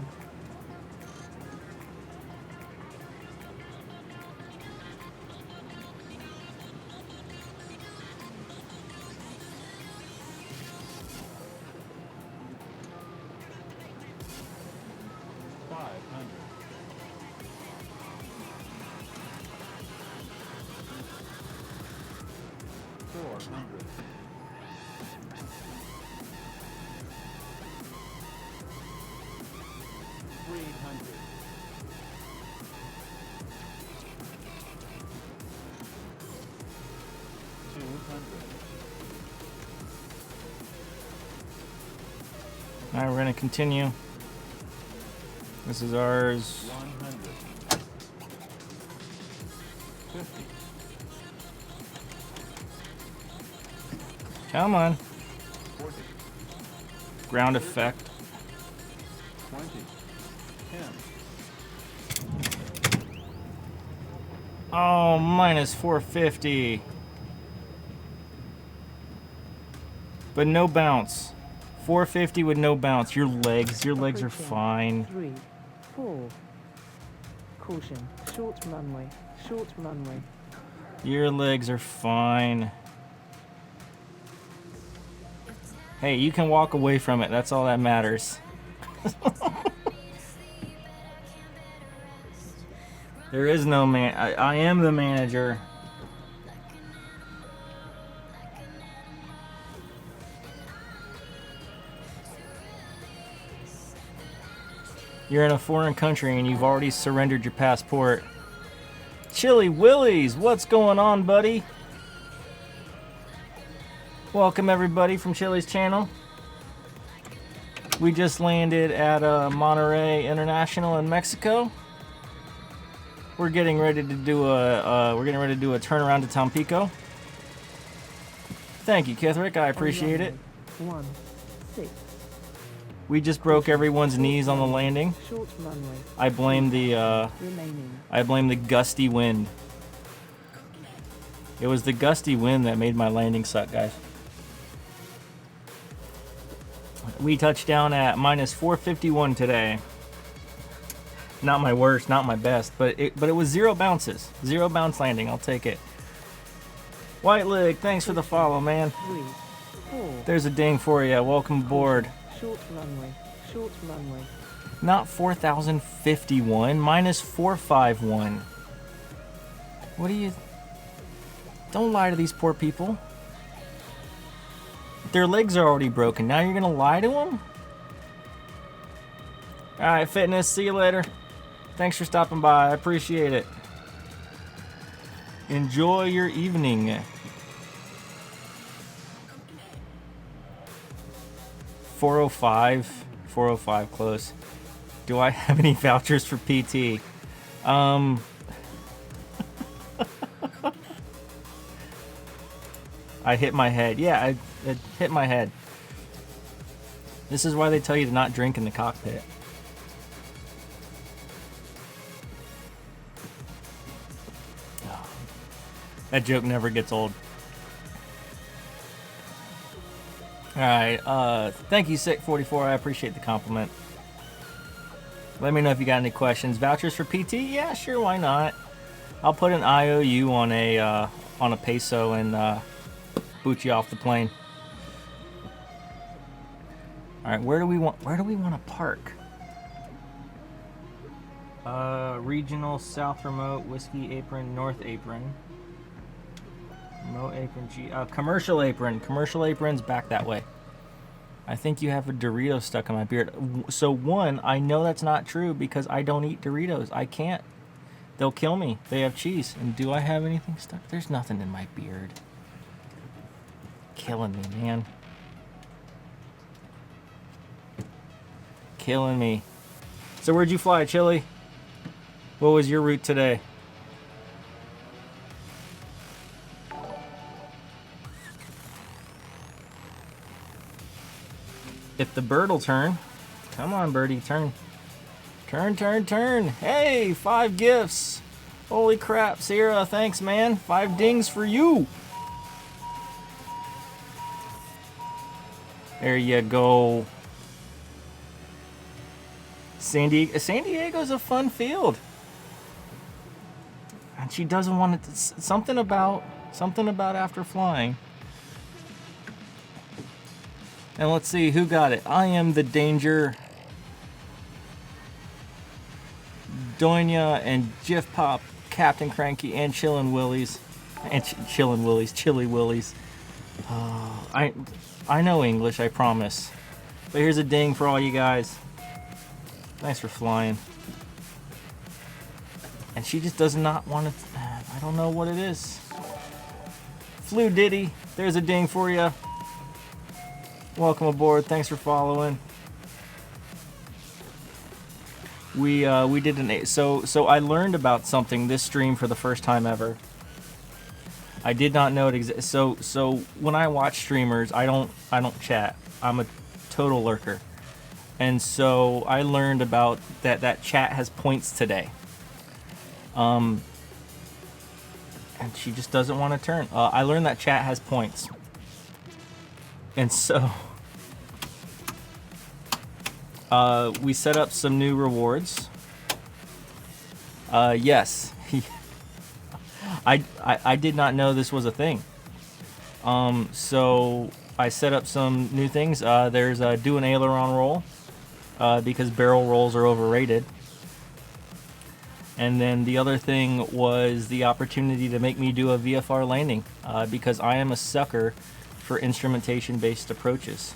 All right, we're going to continue. This is ours. 50. Come on. 40. Ground effect. 20. 10. Oh, minus 450. But no bounce. 450 with no bounce. Your legs are fine. 3, 4. Caution. Short runway. Short runway. Your legs are fine. Hey, you can walk away from it. That's all that matters. There is no man. I am the manager. You're in a foreign country and you've already surrendered your passport. Chili Willies, what's going on, buddy? Welcome everybody from Chili's channel. We just landed at Monterrey International in Mexico. We're getting ready to do a turnaround to Tampico. Thank you, Kithrick. I appreciate it. 1, 6. We just broke everyone's knees on the landing. Short runway. I blame the gusty wind. It was the gusty wind that made my landing suck, guys. We touched down at minus 451 today. Not my worst, not my best, but it was 0 bounces. 0 bounce landing, I'll take it. White Leg, thanks for the follow, man. 3, 4. There's a ding for you. Welcome aboard. Short runway. Short runway. Not 4,051, minus 451. What do you... Don't lie to these poor people. Their legs are already broken. Now you're gonna lie to them? Alright, Fitness, see you later. Thanks for stopping by, I appreciate it. Enjoy your evening. 405, 405 close. Do I have any vouchers for PT? I hit my head. Yeah, I hit my head. This is why they tell you to not drink in the cockpit. That joke never gets old. Alright, thank you, Sick44. I appreciate the compliment. Let me know if you got any questions. Vouchers for PT? Yeah, sure, why not? I'll put an IOU on a peso and boot you off the plane. Alright, where do we want to park? Regional, South Remote, Whiskey Apron, North Apron. Remote apron, commercial apron. Commercial apron's back that way. I think you have a Dorito stuck in my beard. So one, I know that's not true because I don't eat Doritos. I can't. They'll kill me. They have cheese. And do I have anything stuck? There's nothing in my beard. Killing me, man. Killing me. So where'd you fly, Chili? What was your route today? If the bird will turn. Come on, birdie, turn. Turn, turn, turn. Hey, 5 gifts. Holy crap, Sierra, thanks, man. 5 dings for you. There you go. San Diego's a fun field. And she doesn't want it to, something about after flying. And let's see who got it. I am the danger. Donya and Jiff Pop, Captain Cranky, and Chillin' Willies. And Chillin' Willies, Chili Willies. I know English, I promise. But here's a ding for all you guys. Thanks for flying. And she just does not want to... I don't know what it is. Flew Diddy, there's a ding for you. Welcome aboard. Thanks for following. We did an so I learned about something this stream for the first time ever. I did not know it exists. So when I watch streamers, I don't chat. I'm a total lurker. And so I learned about that chat has points today. And she just doesn't want to turn. I learned that chat has points. And so we set up some new rewards. Yes. I did not know this was a thing. So I set up some new things. There's do an aileron roll because barrel rolls are overrated. And then the other thing was the opportunity to make me do a VFR landing because I am a sucker for instrumentation-based approaches.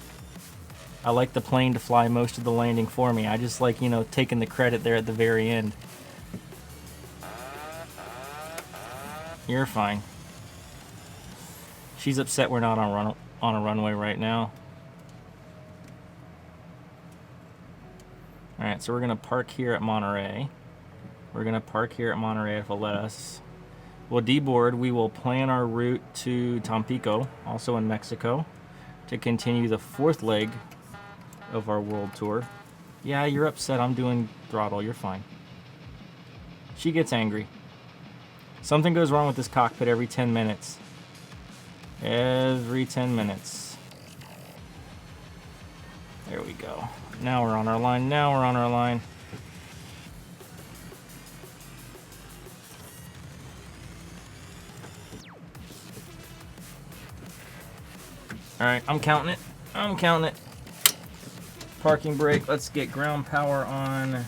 I like the plane to fly most of the landing for me. I just like, taking the credit there at the very end. You're fine. She's upset we're not on a runway right now. Alright, so we're going to park here at Monterey. We're going to park here at Monterey if it'll let us. We'll deboard. We will plan our route to Tampico, also in Mexico, to continue the 4th leg of our world tour. Yeah, you're upset. I'm doing throttle. You're fine. She gets angry. Something goes wrong with this cockpit every 10 minutes. Every 10 minutes. There we go. Now we're on our line. Now we're on our line. Alright, I'm counting it. I'm counting it. Parking brake. Let's get ground power on.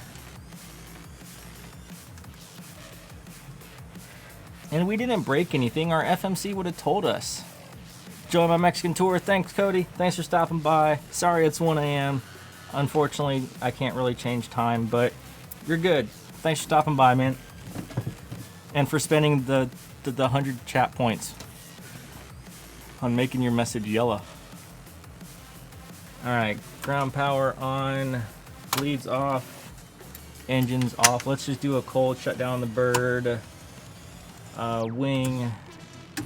And we didn't break anything. Our FMC would have told us. Join my Mexican tour. Thanks, Cody. Thanks for stopping by. Sorry it's 1 a.m. Unfortunately, I can't really change time, but you're good. Thanks for stopping by, man. And for spending the 100 chat points on making your message yellow. Alright, ground power on. Bleeds off. Engines off. Let's just do a cold shut down the bird. Wing.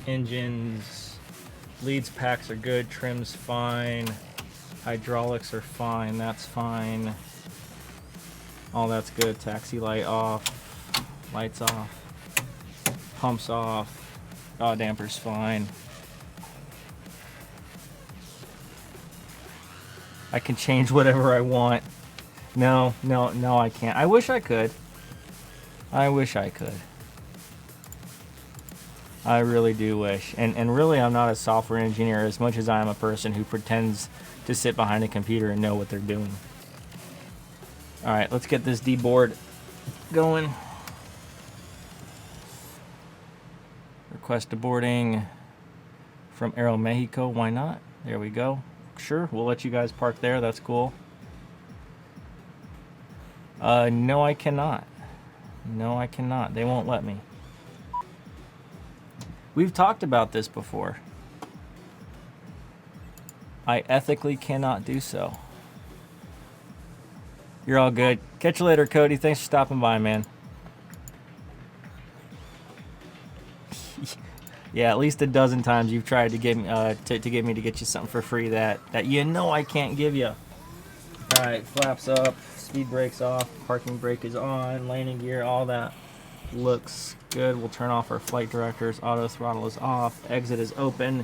Engines. Leads packs are good. Trim's fine. Hydraulics are fine. That's fine. All that's good. Taxi light off. Lights off. Pumps off. Yaw damper's fine. I can change whatever I want. No, I can't. I wish I could. I wish I could. I really do wish. And really, I'm not a software engineer as much as I am a person who pretends to sit behind a computer and know what they're doing. Alright, let's get this D-board going. Request a boarding from Aeromexico. Why not? There we go. Sure, we'll let you guys park there. That's cool. No, I cannot. No, I cannot. They won't let me. We've talked about this before. I ethically cannot do so. You're all good. Catch you later, Cody. Thanks for stopping by, man. Yeah, at least a dozen times you've tried to get me to get me to get you something for free that you know I can't give you. All right, flaps up, speed brakes off, parking brake is on, landing gear, all that looks good. We'll turn off our flight directors. Auto throttle is off. Exit is open.